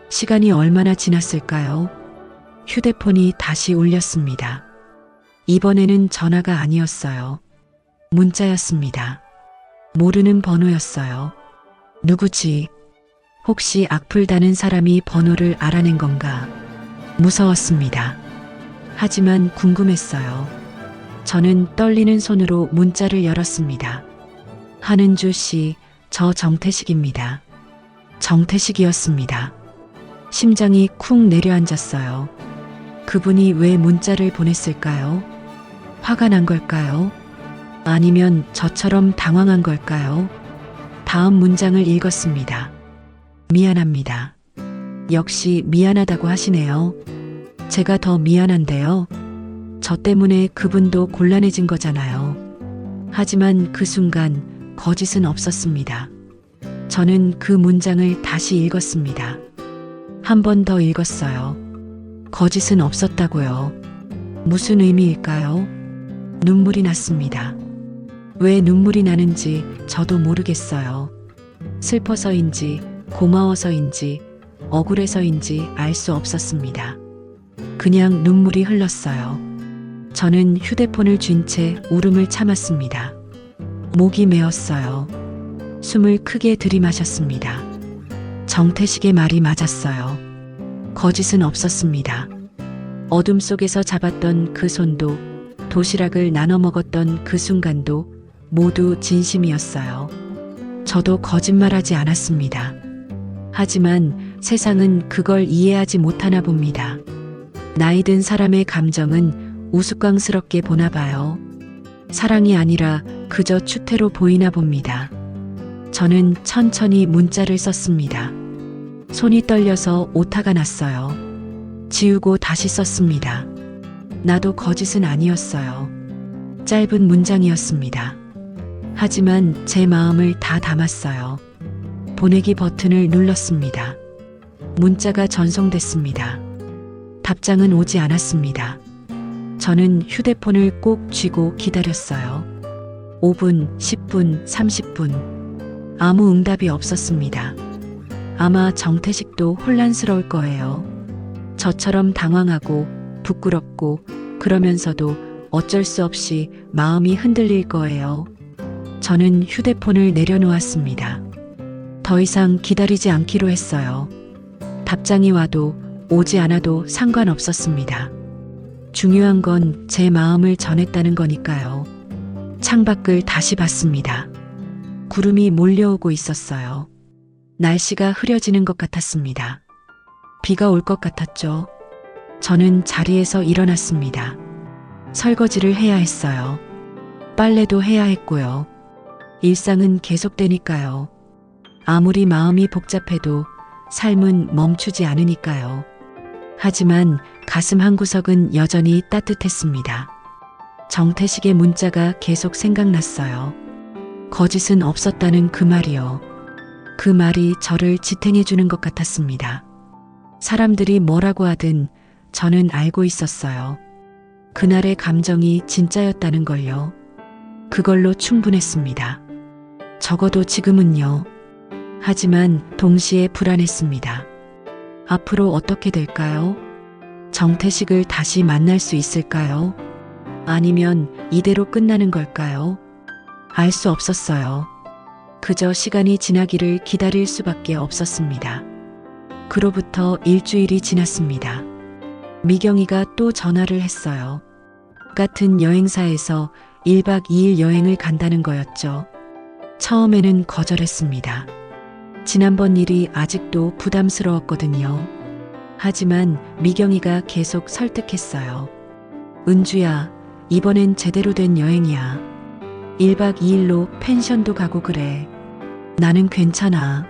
시간이 얼마나 지났을까요? 휴대폰이 다시 울렸습니다. 이번에는 전화가 아니었어요. 문자였습니다. 모르는 번호였어요. 누구지? 혹시 악플다는 사람이 번호를 알아낸 건가? 무서웠습니다. 하지만 궁금했어요. 저는 떨리는 손으로 문자를 열었습니다. 한은주 씨, 저 정태식입니다. 정태식이었습니다. 심장이 쿵 내려앉았어요. 그분이 왜 문자를 보냈을까요? 화가 난 걸까요? 아니면 저처럼 당황한 걸까요? 다음 문장을 읽었습니다. 미안합니다. 역시 미안하다고 하시네요. 제가 더 미안한데요. 저 때문에 그분도 곤란해진 거잖아요. 하지만 그 순간 거짓은 없었습니다. 저는 그 문장을 다시 읽었습니다. 한 번 더 읽었어요. 거짓은 없었다고요. 무슨 의미일까요? 눈물이 났습니다. 왜 눈물이 나는지 저도 모르겠어요. 슬퍼서인지 고마워서인지 억울해서인지 알 수 없었습니다. 그냥 눈물이 흘렀어요. 저는 휴대폰을 쥔 채 울음을 참았습니다. 목이 메었어요. 숨을 크게 들이마셨습니다. 정태식의 말이 맞았어요. 거짓은 없었습니다. 어둠 속에서 잡았던 그 손도, 도시락을 나눠 먹었던 그 순간도 모두 진심이었어요. 저도 거짓말하지 않았습니다. 하지만 세상은 그걸 이해하지 못하나 봅니다. 나이 든 사람의 감정은 우스꽝스럽게 보나 봐요. 사랑이 아니라 그저 추태로 보이나 봅니다. 저는 천천히 문자를 썼습니다. 손이 떨려서 오타가 났어요. 지우고 다시 썼습니다. 나도 거짓은 아니었어요. 짧은 문장이었습니다. 하지만 제 마음을 다 담았어요. 보내기 버튼을 눌렀습니다. 문자가 전송됐습니다. 답장은 오지 않았습니다. 저는 휴대폰을 꼭 쥐고 기다렸어요. 5분, 10분, 30분. 아무 응답이 없었습니다. 아마 정태식도 혼란스러울 거예요. 저처럼 당황하고 부끄럽고 그러면서도 어쩔 수 없이 마음이 흔들릴 거예요. 저는 휴대폰을 내려놓았습니다. 더 이상 기다리지 않기로 했어요. 답장이 와도 오지 않아도 상관없었습니다. 중요한 건 제 마음을 전했다는 거니까요. 창밖을 다시 봤습니다. 구름이 몰려오고 있었어요. 날씨가 흐려지는 것 같았습니다. 비가 올 것 같았죠. 저는 자리에서 일어났습니다. 설거지를 해야 했어요. 빨래도 해야 했고요. 일상은 계속되니까요. 아무리 마음이 복잡해도 삶은 멈추지 않으니까요. 하지만 가슴 한구석은 여전히 따뜻했습니다. 정태식의 문자가 계속 생각났어요. 거짓은 없었다는 그 말이요. 그 말이 저를 지탱해 주는 것 같았습니다. 사람들이 뭐라고 하든 저는 알고 있었어요. 그날의 감정이 진짜였다는 걸요. 그걸로 충분했습니다. 적어도 지금은요. 하지만 동시에 불안했습니다. 앞으로 어떻게 될까요? 정태식을 다시 만날 수 있을까요? 아니면 이대로 끝나는 걸까요? 알 수 없었어요. 그저 시간이 지나기를 기다릴 수밖에 없었습니다. 그로부터 일주일이 지났습니다. 미경이가 또 전화를 했어요. 같은 여행사에서 1박 2일 여행을 간다는 거였죠. 처음에는 거절했습니다. 지난번 일이 아직도 부담스러웠거든요. 하지만 미경이가 계속 설득했어요. 은주야, 이번엔 제대로 된 여행이야. 1박 2일로 펜션도 가고 그래. 나는 괜찮아.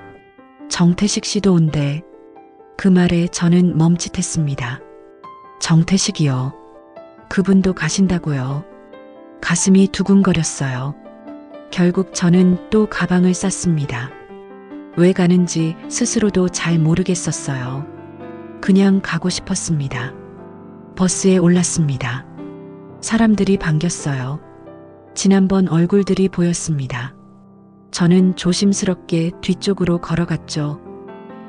정태식 씨도 온대. 그 말에 저는 멈칫했습니다. 정태식이요. 그분도 가신다고요. 가슴이 두근거렸어요. 결국 저는 또 가방을 쌌습니다. 왜 가는지 스스로도 잘 모르겠었어요. 그냥 가고 싶었습니다. 버스에 올랐습니다. 사람들이 반겼어요. 지난번 얼굴들이 보였습니다. 저는 조심스럽게 뒤쪽으로 걸어갔죠.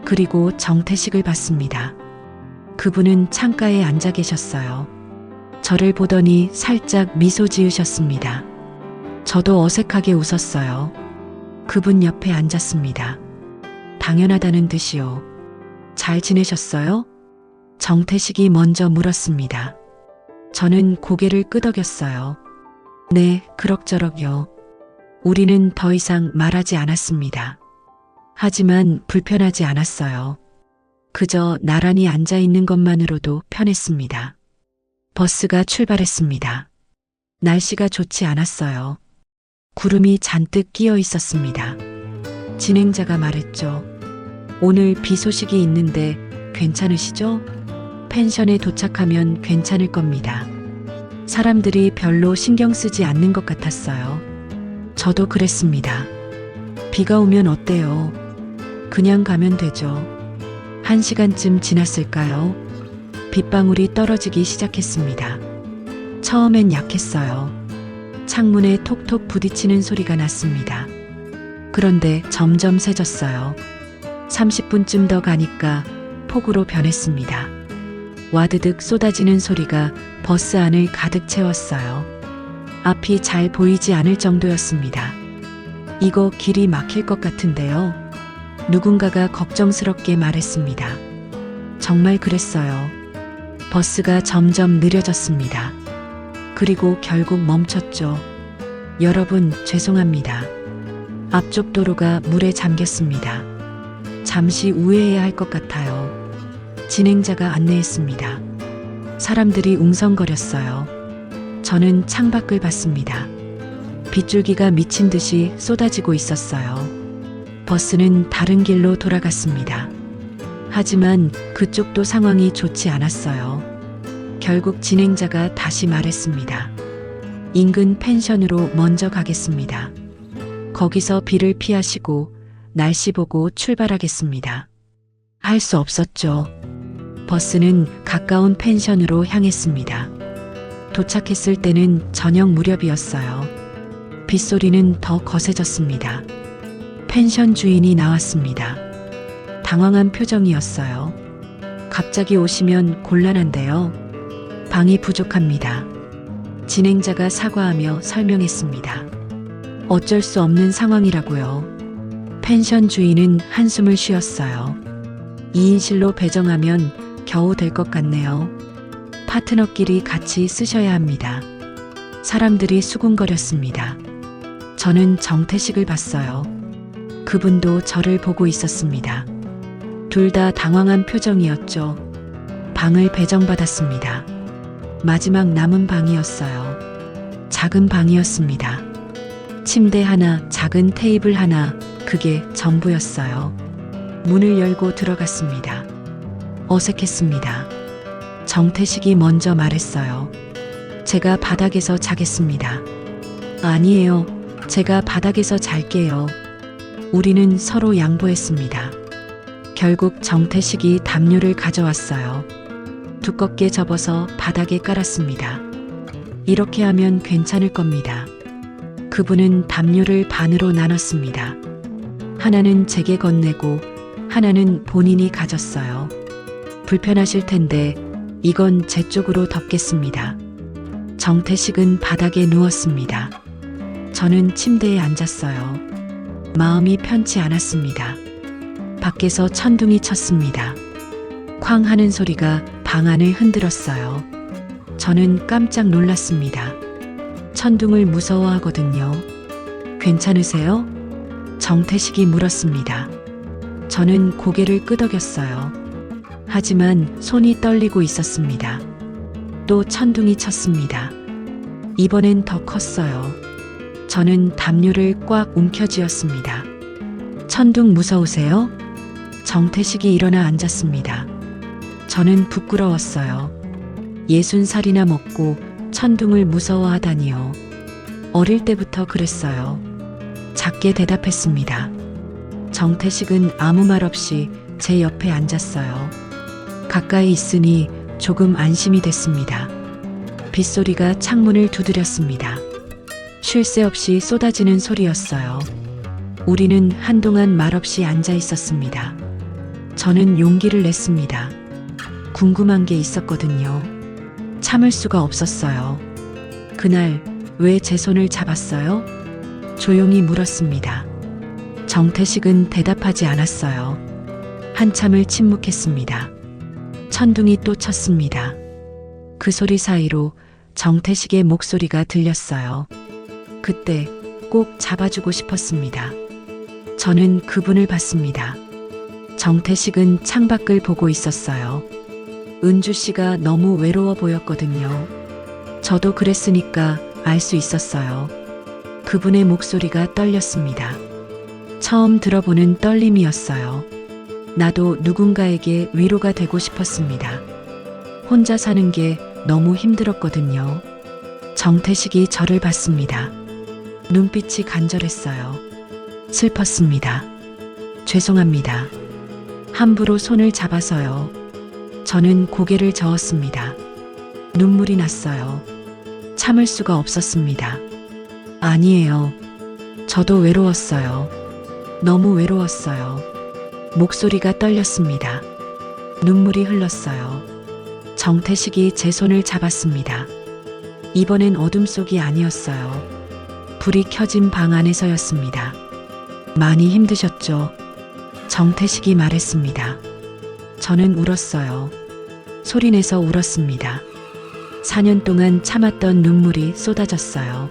그리고 정태식을 봤습니다. 그분은 창가에 앉아 계셨어요. 저를 보더니 살짝 미소 지으셨습니다. 저도 어색하게 웃었어요. 그분 옆에 앉았습니다. 당연하다는 듯이요. 잘 지내셨어요? 정태식이 먼저 물었습니다. 저는 고개를 끄덕였어요. 네, 그럭저럭요. 우리는 더 이상 말하지 않았습니다. 하지만 불편하지 않았어요. 그저 나란히 앉아 있는 것만으로도 편했습니다. 버스가 출발했습니다. 날씨가 좋지 않았어요. 구름이 잔뜩 끼어 있었습니다. 진행자가 말했죠. 오늘 비 소식이 있는데 괜찮으시죠? 펜션에 도착하면 괜찮을 겁니다. 사람들이 별로 신경 쓰지 않는 것 같았어요. 저도 그랬습니다. 비가 오면 어때요? 그냥 가면 되죠. 1시간쯤 지났을까요? 빗방울이 떨어지기 시작했습니다. 처음엔 약했어요. 창문에 톡톡 부딪히는 소리가 났습니다. 그런데 점점 세졌어요. 30분쯤 더 가니까 폭우로 변했습니다. 와드득 쏟아지는 소리가 버스 안을 가득 채웠어요. 앞이 잘 보이지 않을 정도였습니다. 이거 길이 막힐 것 같은데요. 누군가가 걱정스럽게 말했습니다. 정말 그랬어요. 버스가 점점 느려졌습니다. 그리고 결국 멈췄죠. 여러분, 죄송합니다. 앞쪽 도로가 물에 잠겼습니다. 잠시 우회해야 할 것 같아요. 진행자가 안내했습니다. 사람들이 웅성거렸어요. 저는 창밖을 봤습니다. 빗줄기가 미친 듯이 쏟아지고 있었어요. 버스는 다른 길로 돌아갔습니다. 하지만 그쪽도 상황이 좋지 않았어요. 결국 진행자가 다시 말했습니다. 인근 펜션으로 먼저 가겠습니다. 거기서 비를 피하시고 날씨 보고 출발하겠습니다. 할 수 없었죠. 버스는 가까운 펜션으로 향했습니다. 도착했을 때는 저녁 무렵이었어요. 빗소리는 더 거세졌습니다. 펜션 주인이 나왔습니다. 당황한 표정이었어요. 갑자기 오시면 곤란한데요. 방이 부족합니다. 진행자가 사과하며 설명했습니다. 어쩔 수 없는 상황이라고요. 펜션 주인은 한숨을 쉬었어요. 2인실로 배정하면 겨우 될 것 같네요. 파트너끼리 같이 쓰셔야 합니다. 사람들이 수군거렸습니다. 저는 정태식을 봤어요. 그분도 저를 보고 있었습니다. 둘 다 당황한 표정이었죠. 방을 배정받았습니다. 마지막 남은 방이었어요. 작은 방이었습니다. 침대 하나, 작은 테이블 하나, 그게 전부였어요. 문을 열고 들어갔습니다. 어색했습니다. 정태식이 먼저 말했어요. 제가 바닥에서 자겠습니다. 아니에요. 제가 바닥에서 잘게요. 우리는 서로 양보했습니다. 결국 정태식이 담요를 가져왔어요. 두껍게 접어서 바닥에 깔았습니다. 이렇게 하면 괜찮을 겁니다. 그분은 담요를 반으로 나눴습니다. 하나는 제게 건네고 하나는 본인이 가졌어요. 불편하실 텐데 이건 제 쪽으로 덮겠습니다. 정태식은 바닥에 누웠습니다. 저는 침대에 앉았어요. 마음이 편치 않았습니다. 밖에서 천둥이 쳤습니다. 쾅 하는 소리가 방 안을 흔들었어요. 저는 깜짝 놀랐습니다. 천둥을 무서워하거든요. 괜찮으세요? 정태식이 물었습니다. 저는 고개를 끄덕였어요. 하지만 손이 떨리고 있었습니다. 또 천둥이 쳤습니다. 이번엔 더 컸어요. 저는 담요를 꽉 움켜쥐었습니다. 천둥 무서우세요? 정태식이 일어나 앉았습니다. 저는 부끄러웠어요. 60살이나 먹고 천둥을 무서워하다니요. 어릴 때부터 그랬어요. 작게 대답했습니다. 정태식은 아무 말 없이 제 옆에 앉았어요. 가까이 있으니 조금 안심이 됐습니다. 빗소리가 창문을 두드렸습니다. 쉴 새 없이 쏟아지는 소리였어요. 우리는 한동안 말없이 앉아 있었습니다. 저는 용기를 냈습니다. 궁금한 게 있었거든요. 참을 수가 없었어요. 그날 왜 제 손을 잡았어요? 조용히 물었습니다. 정태식은 대답하지 않았어요. 한참을 침묵했습니다. 천둥이 또 쳤습니다. 그 소리 사이로 정태식의 목소리가 들렸어요. 그때 꼭 잡아주고 싶었습니다. 저는 그분을 봤습니다. 정태식은 창밖을 보고 있었어요. 은주 씨가 너무 외로워 보였거든요. 저도 그랬으니까 알 수 있었어요. 그분의 목소리가 떨렸습니다. 처음 들어보는 떨림이었어요. 나도 누군가에게 위로가 되고 싶었습니다. 혼자 사는 게 너무 힘들었거든요. 정태식이 저를 봤습니다. 눈빛이 간절했어요. 슬펐습니다. 죄송합니다. 함부로 손을 잡아서요. 저는 고개를 저었습니다. 눈물이 났어요. 참을 수가 없었습니다. 아니에요. 저도 외로웠어요. 너무 외로웠어요. 목소리가 떨렸습니다. 눈물이 흘렀어요. 정태식이 제 손을 잡았습니다. 이번엔 어둠 속이 아니었어요. 불이 켜진 방 안에서였습니다. 많이 힘드셨죠? 정태식이 말했습니다. 저는 울었어요. 소리내서 울었습니다. 4년 동안 참았던 눈물이 쏟아졌어요.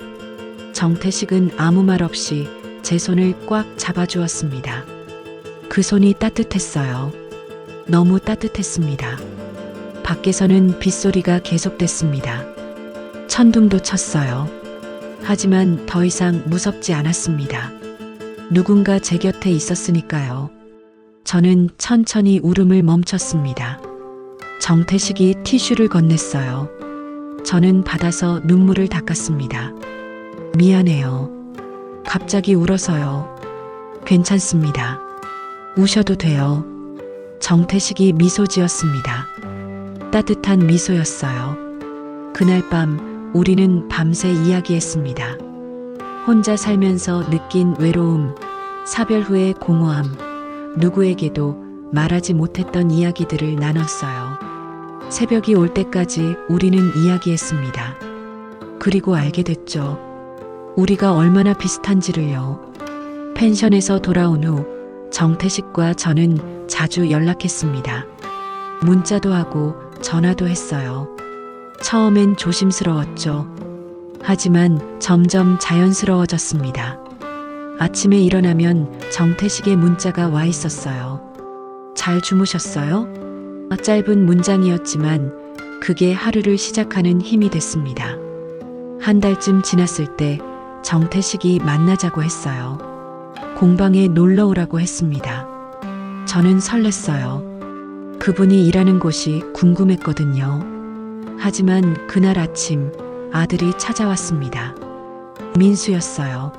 정태식은 아무 말 없이 제 손을 꽉 잡아주었습니다. 그 손이 따뜻했어요. 너무 따뜻했습니다. 밖에서는 빗소리가 계속됐습니다. 천둥도 쳤어요. 하지만 더 이상 무섭지 않았습니다. 누군가 제 곁에 있었으니까요. 저는 천천히 울음을 멈췄습니다. 정태식이 티슈를 건넸어요. 저는 받아서 눈물을 닦았습니다. 미안해요. 갑자기 울어서요. 괜찮습니다. 우셔도 돼요. 정태식이 미소 지었습니다. 따뜻한 미소였어요. 그날 밤 우리는 밤새 이야기했습니다. 혼자 살면서 느낀 외로움, 사별 후의 공허함, 누구에게도 말하지 못했던 이야기들을 나눴어요. 새벽이 올 때까지 우리는 이야기했습니다. 그리고 알게 됐죠. 우리가 얼마나 비슷한지를요. 펜션에서 돌아온 후 정태식과 저는 자주 연락했습니다. 문자도 하고 전화도 했어요. 처음엔 조심스러웠죠. 하지만 점점 자연스러워졌습니다. 아침에 일어나면 정태식의 문자가 와 있었어요. 잘 주무셨어요? 짧은 문장이었지만 그게 하루를 시작하는 힘이 됐습니다. 한 달쯤 지났을 때 정태식이 만나자고 했어요. 공방에 놀러 오라고 했습니다. 저는 설렜어요. 그분이 일하는 곳이 궁금했거든요. 하지만 그날 아침 아들이 찾아왔습니다. 민수였어요.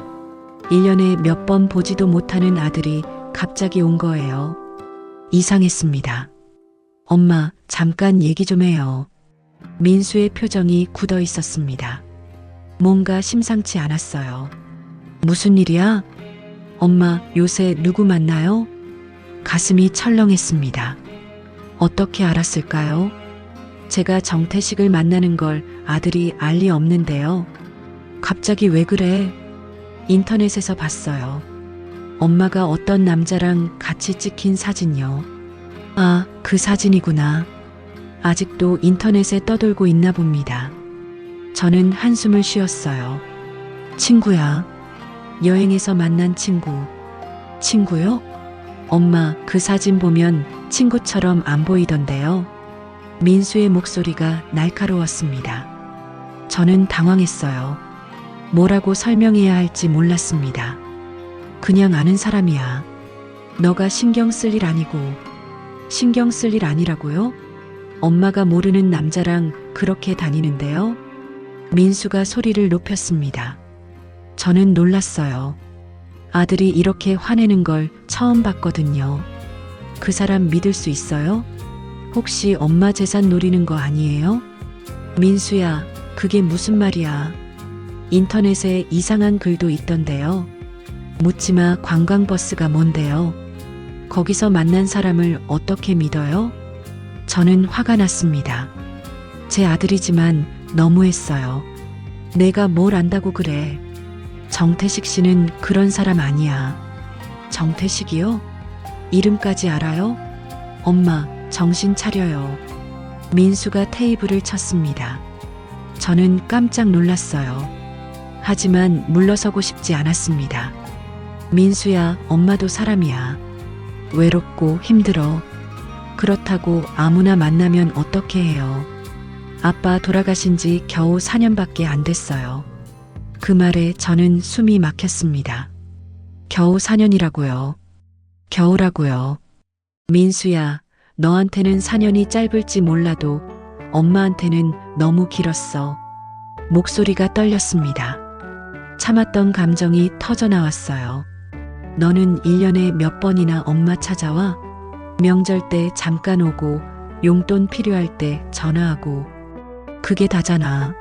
1년에 몇 번 보지도 못하는 아들이 갑자기 온 거예요. 이상했습니다. 엄마, 잠깐 얘기 좀 해요. 민수의 표정이 굳어 있었습니다. 뭔가 심상치 않았어요. 무슨 일이야? 엄마, 요새 누구 만나요? 가슴이 철렁했습니다. 어떻게 알았을까요? 제가 정태식을 만나는 걸 아들이 알 리 없는데요. 갑자기 왜 그래? 인터넷에서 봤어요. 엄마가 어떤 남자랑 같이 찍힌 사진요. 아, 그 사진이구나. 아직도 인터넷에 떠돌고 있나 봅니다. 저는 한숨을 쉬었어요. 친구야. 여행에서 만난 친구. 친구요? 엄마, 그 사진 보면 친구처럼 안 보이던데요. 민수의 목소리가 날카로웠습니다. 저는 당황했어요. 뭐라고 설명해야 할지 몰랐습니다. 그냥 아는 사람이야. 너가 신경 쓸 일 아니고. 신경 쓸 일 아니라고요? 엄마가 모르는 남자랑 그렇게 다니는데요? 민수가 소리를 높였습니다. 저는 놀랐어요. 아들이 이렇게 화내는 걸 처음 봤거든요. 그 사람 믿을 수 있어요? 혹시 엄마 재산 노리는 거 아니에요? 민수야, 그게 무슨 말이야. 인터넷에 이상한 글도 있던데요. 묻지마 관광버스가 뭔데요? 거기서 만난 사람을 어떻게 믿어요? 저는 화가 났습니다. 제 아들이지만 너무했어요. 내가 뭘 안다고 그래. 정태식 씨는 그런 사람 아니야. 정태식이요? 이름까지 알아요? 엄마, 정신 차려요. 민수가 테이블을 쳤습니다. 저는 깜짝 놀랐어요. 하지만 물러서고 싶지 않았습니다. 민수야, 엄마도 사람이야. 외롭고 힘들어. 그렇다고 아무나 만나면 어떻게 해요? 아빠 돌아가신 지 겨우 4년밖에 안 됐어요. 그 말에 저는 숨이 막혔습니다. 겨우 4년이라고요. 겨우라고요. 민수야, 너한테는 4년이 짧을지 몰라도 엄마한테는 너무 길었어. 목소리가 떨렸습니다. 참았던 감정이 터져나왔어요. 너는 1년에 몇 번이나 엄마 찾아와? 명절 때 잠깐 오고 용돈 필요할 때 전화하고. 그게 다잖아.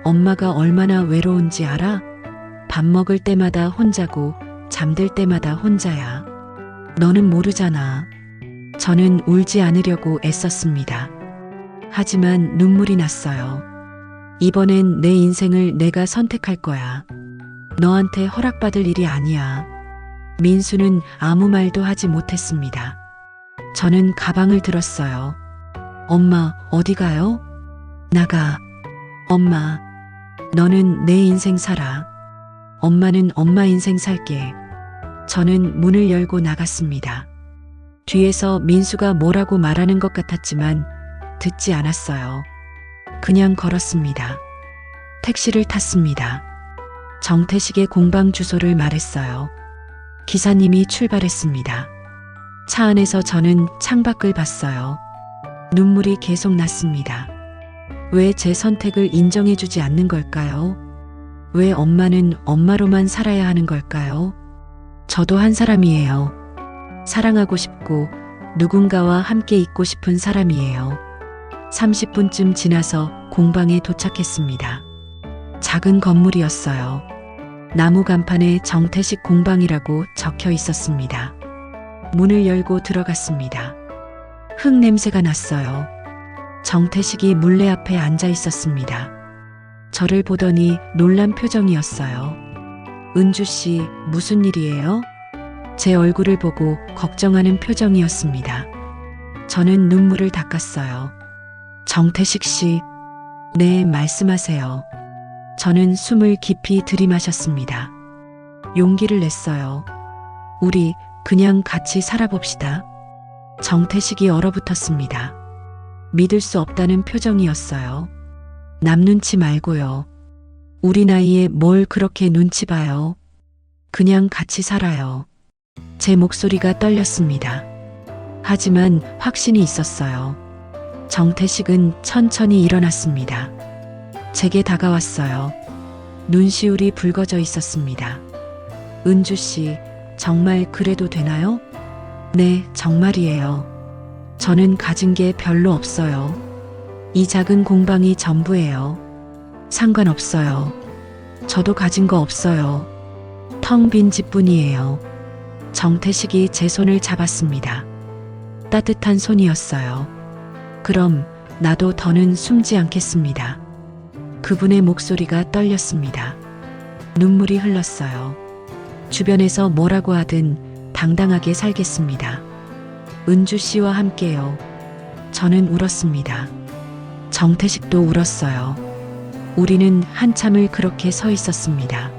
엄마가 얼마나 외로운지 알아? 밥 먹을 때마다 혼자고 잠들 때마다 혼자야. 너는 모르잖아. 저는 울지 않으려고 애썼습니다. 하지만 눈물이 났어요. 이번엔 내 인생을 내가 선택할 거야. 너한테 허락받을 일이 아니야. 민수는 아무 말도 하지 못했습니다. 저는 가방을 들었어요. 엄마, 어디 가요? 나가. 엄마, 너는 내 인생 살아. 엄마는 엄마 인생 살게. 저는 문을 열고 나갔습니다. 뒤에서 민수가 뭐라고 말하는 것 같았지만 듣지 않았어요. 그냥 걸었습니다. 택시를 탔습니다. 정태식의 공방 주소를 말했어요. 기사님이 출발했습니다. 차 안에서 저는 창밖을 봤어요. 눈물이 계속 났습니다. 왜 제 선택을 인정해주지 않는 걸까요? 왜 엄마는 엄마로만 살아야 하는 걸까요? 저도 한 사람이에요. 사랑하고 싶고 누군가와 함께 있고 싶은 사람이에요. 30분쯤 지나서 공방에 도착했습니다. 작은 건물이었어요. 나무 간판에 정태식 공방이라고 적혀 있었습니다. 문을 열고 들어갔습니다. 흙 냄새가 났어요. 정태식이 물레 앞에 앉아 있었습니다. 저를 보더니 놀란 표정이었어요. 은주 씨, 무슨 일이에요? 제 얼굴을 보고 걱정하는 표정이었습니다. 저는 눈물을 닦았어요. 정태식 씨, 네, 말씀하세요. 저는 숨을 깊이 들이마셨습니다. 용기를 냈어요. 우리 그냥 같이 살아봅시다. 정태식이 얼어붙었습니다. 믿을 수 없다는 표정이었어요. 남 눈치 말고요. 우리 나이에 뭘 그렇게 눈치 봐요. 그냥 같이 살아요. 제 목소리가 떨렸습니다. 하지만 확신이 있었어요. 정태식은 천천히 일어났습니다. 제게 다가왔어요. 눈시울이 붉어져 있었습니다. 은주 씨, 정말 그래도 되나요? 네, 정말이에요. 저는 가진 게 별로 없어요. 이 작은 공방이 전부예요. 상관없어요. 저도 가진 거 없어요. 텅 빈 집뿐이에요. 정태식이 제 손을 잡았습니다. 따뜻한 손이었어요. 그럼 나도 더는 숨지 않겠습니다. 그분의 목소리가 떨렸습니다. 눈물이 흘렀어요. 주변에서 뭐라고 하든 당당하게 살겠습니다. 은주 씨와 함께요. 저는 울었습니다. 정태식도 울었어요. 우리는 한참을 그렇게 서 있었습니다.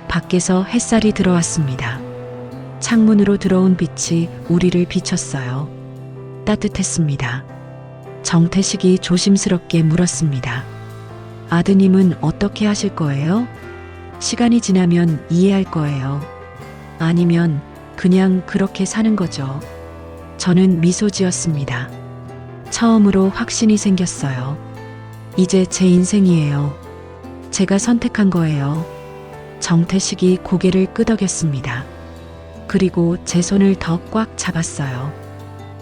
밖에서 햇살이 들어왔습니다. 창문으로 들어온 빛이 우리를 비췄어요. 따뜻했습니다. 정태식이 조심스럽게 물었습니다. 아드님은 어떻게 하실 거예요? 시간이 지나면 이해할 거예요. 아니면 그냥 그렇게 사는 거죠. 저는 미소 지었습니다. 처음으로 확신이 생겼어요. 이제 제 인생이에요. 제가 선택한 거예요. 정태식이 고개를 끄덕였습니다. 그리고 제 손을 더 꽉 잡았어요.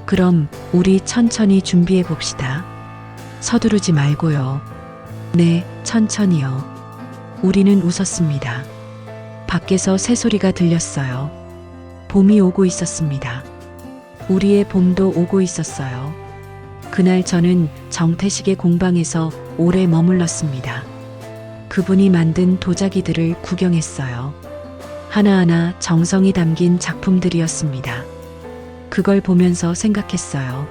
그럼 우리 천천히 준비해 봅시다. 서두르지 말고요. 네, 천천히요. 우리는 웃었습니다. 밖에서 새소리가 들렸어요. 봄이 오고 있었습니다. 우리의 봄도 오고 있었어요. 그날 저는 정태식의 공방에서 오래 머물렀습니다. 그분이 만든 도자기들을 구경했어요. 하나하나 정성이 담긴 작품들이었습니다. 그걸 보면서 생각했어요.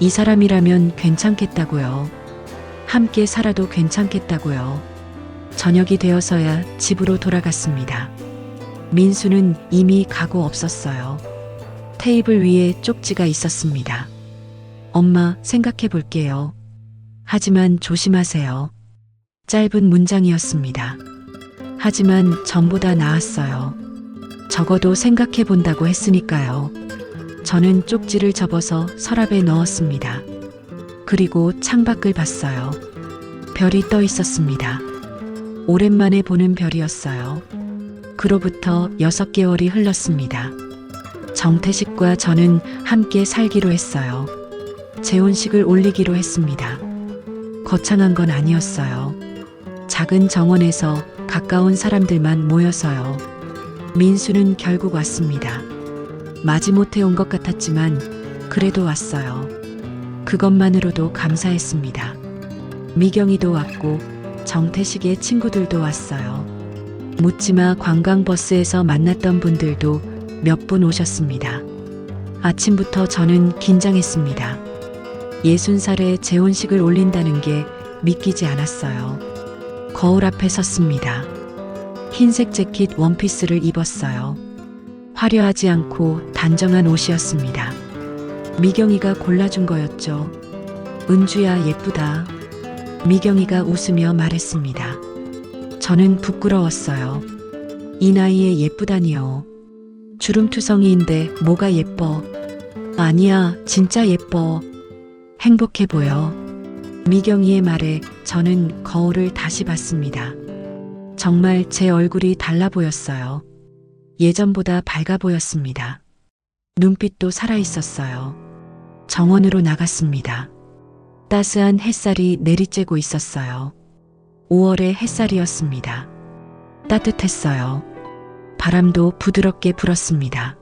이 사람이라면 괜찮겠다고요. 함께 살아도 괜찮겠다고요. 저녁이 되어서야 집으로 돌아갔습니다. 민수는 이미 가고 없었어요. 테이블 위에 쪽지가 있었습니다. 엄마, 생각해 볼게요. 하지만 조심하세요. 짧은 문장이었습니다. 하지만 전보다 나았어요. 적어도 생각해 본다고 했으니까요. 저는 쪽지를 접어서 서랍에 넣었습니다. 그리고 창밖을 봤어요. 별이 떠 있었습니다. 오랜만에 보는 별이었어요. 그로부터 6개월이 흘렀습니다. 정태식과 저는 함께 살기로 했어요. 재혼식을 올리기로 했습니다. 거창한 건 아니었어요. 작은 정원에서 가까운 사람들만 모여서요. 민수는 결국 왔습니다. 마지못해 온 것 같았지만 그래도 왔어요. 그것만으로도 감사했습니다. 미경이도 왔고 정태식의 친구들도 왔어요. 묻지마 관광버스에서 만났던 분들도 몇 분 오셨습니다. 아침부터 저는 긴장했습니다. 60살에 재혼식을 올린다는 게 믿기지 않았어요. 거울 앞에 섰습니다. 흰색 재킷 원피스를 입었어요. 화려하지 않고 단정한 옷이었습니다. 미경이가 골라준 거였죠. 은주야, 예쁘다. 미경이가 웃으며 말했습니다. 저는 부끄러웠어요. 이 나이에 예쁘다니요. 주름투성이인데 뭐가 예뻐. 아니야, 진짜 예뻐. 행복해 보여. 미경이의 말에 저는 거울을 다시 봤습니다. 정말 제 얼굴이 달라 보였어요. 예전보다 밝아 보였습니다. 눈빛도 살아 있었어요. 정원으로 나갔습니다. 따스한 햇살이 내리쬐고 있었어요. 5월의 햇살이었습니다. 따뜻했어요. 바람도 부드럽게 불었습니다.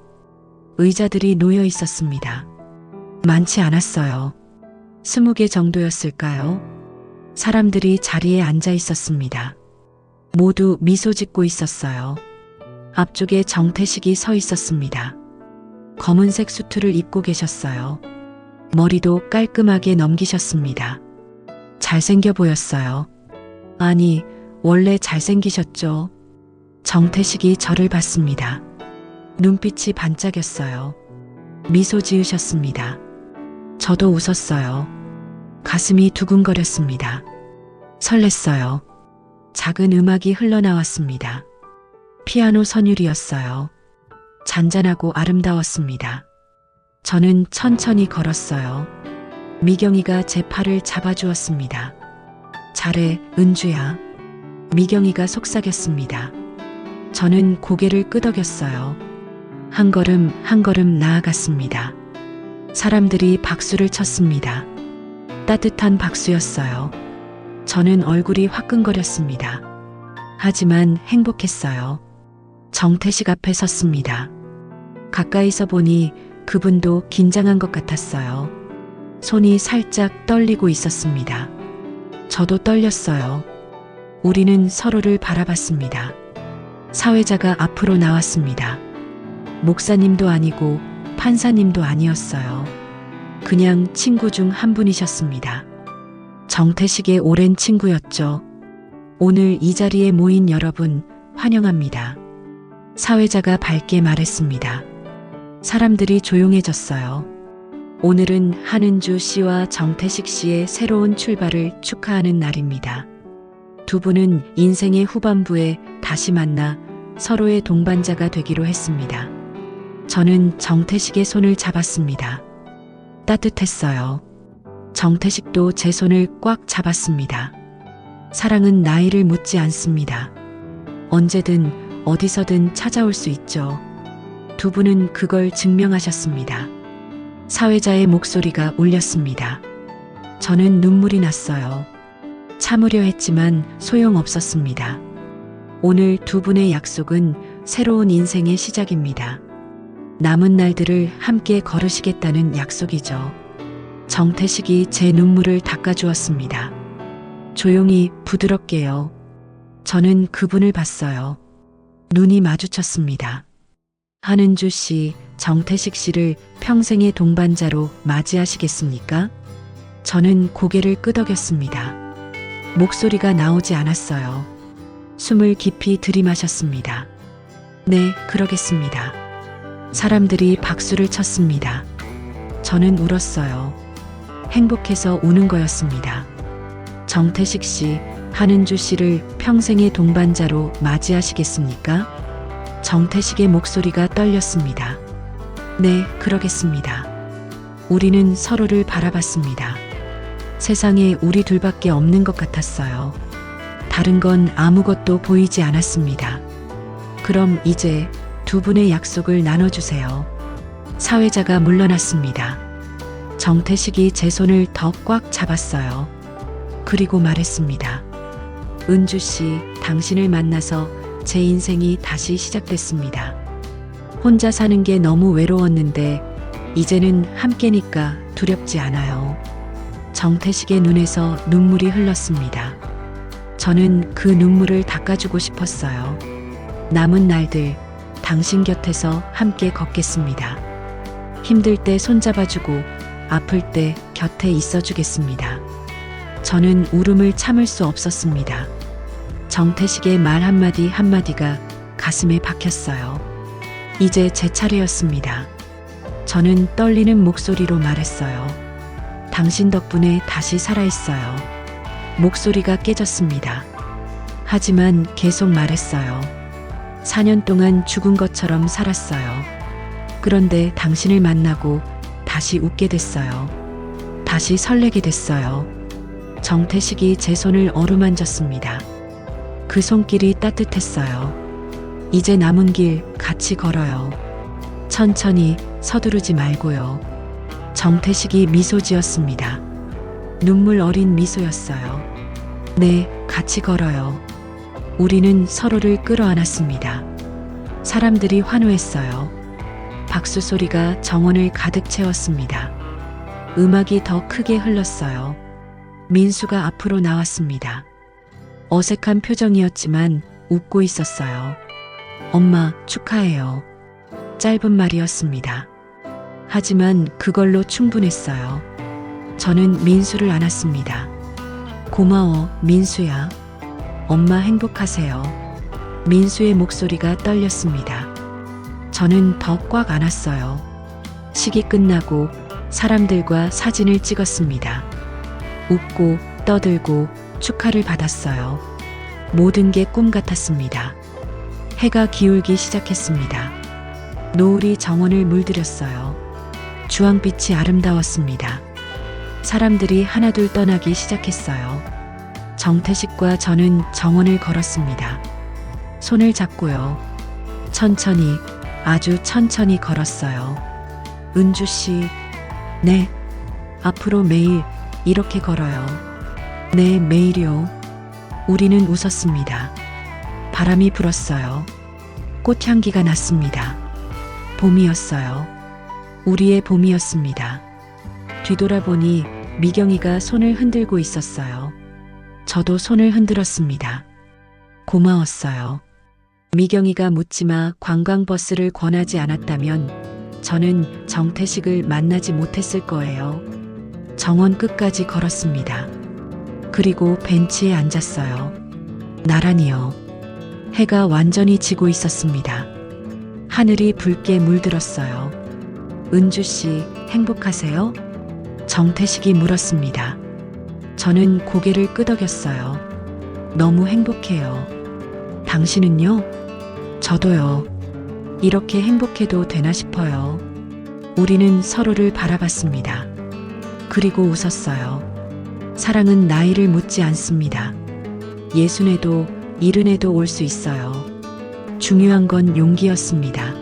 의자들이 놓여 있었습니다. 많지 않았어요. 20개 정도였을까요? 사람들이 자리에 앉아 있었습니다. 모두 미소 짓고 있었어요. 앞쪽에 정태식이 서 있었습니다. 검은색 수트를 입고 계셨어요. 머리도 깔끔하게 넘기셨습니다. 잘생겨 보였어요. 아니, 원래 잘생기셨죠? 정태식이 저를 봤습니다. 눈빛이 반짝였어요. 미소 지으셨습니다. 저도 웃었어요. 가슴이 두근거렸습니다. 설렜어요. 작은 음악이 흘러나왔습니다. 피아노 선율이었어요. 잔잔하고 아름다웠습니다. 저는 천천히 걸었어요. 미경이가 제 팔을 잡아주었습니다. 잘해, 은주야. 미경이가 속삭였습니다. 저는 고개를 끄덕였어요. 한 걸음 한 걸음 나아갔습니다. 사람들이 박수를 쳤습니다. 따뜻한 박수였어요. 저는 얼굴이 화끈거렸습니다. 하지만 행복했어요. 정태식 앞에 섰습니다. 가까이서 보니 그분도 긴장한 것 같았어요. 손이 살짝 떨리고 있었습니다. 저도 떨렸어요. 우리는 서로를 바라봤습니다. 사회자가 앞으로 나왔습니다. 목사님도 아니고 판사님도 아니었어요. 그냥 친구 중 한 분이셨습니다. 정태식의 오랜 친구였죠. 오늘 이 자리에 모인 여러분 환영합니다. 사회자가 밝게 말했습니다. 사람들이 조용해졌어요. 오늘은 한은주 씨와 정태식 씨의 새로운 출발을 축하하는 날입니다. 두 분은 인생의 후반부에 다시 만나 서로의 동반자가 되기로 했습니다. 저는 정태식의 손을 잡았습니다. 따뜻했어요. 정태식도 제 손을 꽉 잡았습니다. 사랑은 나이를 묻지 않습니다. 언제든 어디서든 찾아올 수 있죠. 두 분은 그걸 증명하셨습니다. 사회자의 목소리가 울렸습니다. 저는 눈물이 났어요. 참으려 했지만 소용없었습니다. 오늘 두 분의 약속은 새로운 인생의 시작입니다. 남은 날들을 함께 걸으시겠다는 약속이죠. 정태식이 제 눈물을 닦아주었습니다. 조용히 부드럽게요. 저는 그분을 봤어요. 눈이 마주쳤습니다. 한은주 씨, 정태식 씨를 평생의 동반자로 맞이하시겠습니까? 저는 고개를 끄덕였습니다. 목소리가 나오지 않았어요. 숨을 깊이 들이마셨습니다. 네, 그러겠습니다. 사람들이 박수를 쳤습니다. 저는 울었어요. 행복해서 우는 거였습니다. 정태식 씨, 한은주 씨를 평생의 동반자로 맞이하시겠습니까? 정태식의 목소리가 떨렸습니다. 네, 그러겠습니다. 우리는 서로를 바라봤습니다. 세상에 우리 둘밖에 없는 것 같았어요. 다른 건 아무것도 보이지 않았습니다. 그럼 이제 두 분의 약속을 나눠주세요. 사회자가 물러났습니다. 정태식이 제 손을 더 꽉 잡았어요. 그리고 말했습니다. 은주 씨, 당신을 만나서 제 인생이 다시 시작됐습니다. 혼자 사는 게 너무 외로웠는데 이제는 함께니까 두렵지 않아요. 정태식의 눈에서 눈물이 흘렀습니다. 저는 그 눈물을 닦아주고 싶었어요. 남은 날들 당신 곁에서 함께 걷겠습니다. 힘들 때 손잡아주고 아플 때 곁에 있어주겠습니다. 저는 울음을 참을 수 없었습니다. 정태식의 말 한마디 한마디가 가슴에 박혔어요. 이제 제 차례였습니다. 저는 떨리는 목소리로 말했어요. 당신 덕분에 다시 살아있어요. 목소리가 깨졌습니다. 하지만 계속 말했어요. 4년 동안 죽은 것처럼 살았어요. 그런데 당신을 만나고 다시 웃게 됐어요. 다시 설레게 됐어요. 정태식이 제 손을 어루만졌습니다. 그 손길이 따뜻했어요. 이제 남은 길 같이 걸어요. 천천히 서두르지 말고요. 정태식이 미소 지었습니다. 눈물 어린 미소였어요. 네, 같이 걸어요. 우리는 서로를 끌어안았습니다. 사람들이 환호했어요. 박수 소리가 정원을 가득 채웠습니다. 음악이 더 크게 흘렀어요. 민수가 앞으로 나왔습니다. 어색한 표정이었지만 웃고 있었어요. 엄마, 축하해요. 짧은 말이었습니다. 하지만 그걸로 충분했어요. 저는 민수를 안았습니다. 고마워, 민수야. 엄마 행복하세요. 민수의 목소리가 떨렸습니다. 저는 더 꽉 안았어요. 식이 끝나고 사람들과 사진을 찍었습니다. 웃고 떠들고 축하를 받았어요. 모든 게 꿈 같았습니다. 해가 기울기 시작했습니다. 노을이 정원을 물들였어요. 주황빛이 아름다웠습니다. 사람들이 하나둘 떠나기 시작했어요. 정태식과 저는 정원을 걸었습니다. 손을 잡고요. 천천히, 아주 천천히 걸었어요. 은주 씨, 네, 앞으로 매일 이렇게 걸어요. 네, 매일이요. 우리는 웃었습니다. 바람이 불었어요. 꽃향기가 났습니다. 봄이었어요. 우리의 봄이었습니다. 뒤돌아보니 미경이가 손을 흔들고 있었어요. 저도 손을 흔들었습니다. 고마웠어요. 미경이가 묻지마 관광버스를 권하지 않았다면 저는 정태식을 만나지 못했을 거예요. 정원 끝까지 걸었습니다. 그리고 벤치에 앉았어요. 나란히요. 해가 완전히 지고 있었습니다. 하늘이 붉게 물들었어요. 은주 씨, 행복하세요? 정태식이 물었습니다. 저는 고개를 끄덕였어요. 너무 행복해요. 당신은요? 저도요. 이렇게 행복해도 되나 싶어요. 우리는 서로를 바라봤습니다. 그리고 웃었어요. 사랑은 나이를 묻지 않습니다. 60에도 70에도 올 수 있어요. 중요한 건 용기였습니다.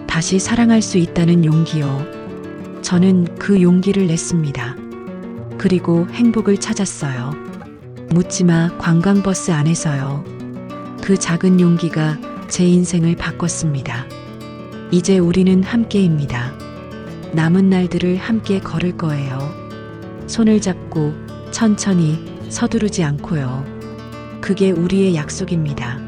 다시 사랑할 수 있다는 용기요. 저는 그 용기를 냈습니다. 그리고 행복을 찾았어요. 묻지마 관광버스 안에서요. 그 작은 용기가 제 인생을 바꿨습니다. 이제 우리는 함께입니다. 남은 날들을 함께 걸을 거예요. 손을 잡고 천천히 서두르지 않고요. 그게 우리의 약속입니다.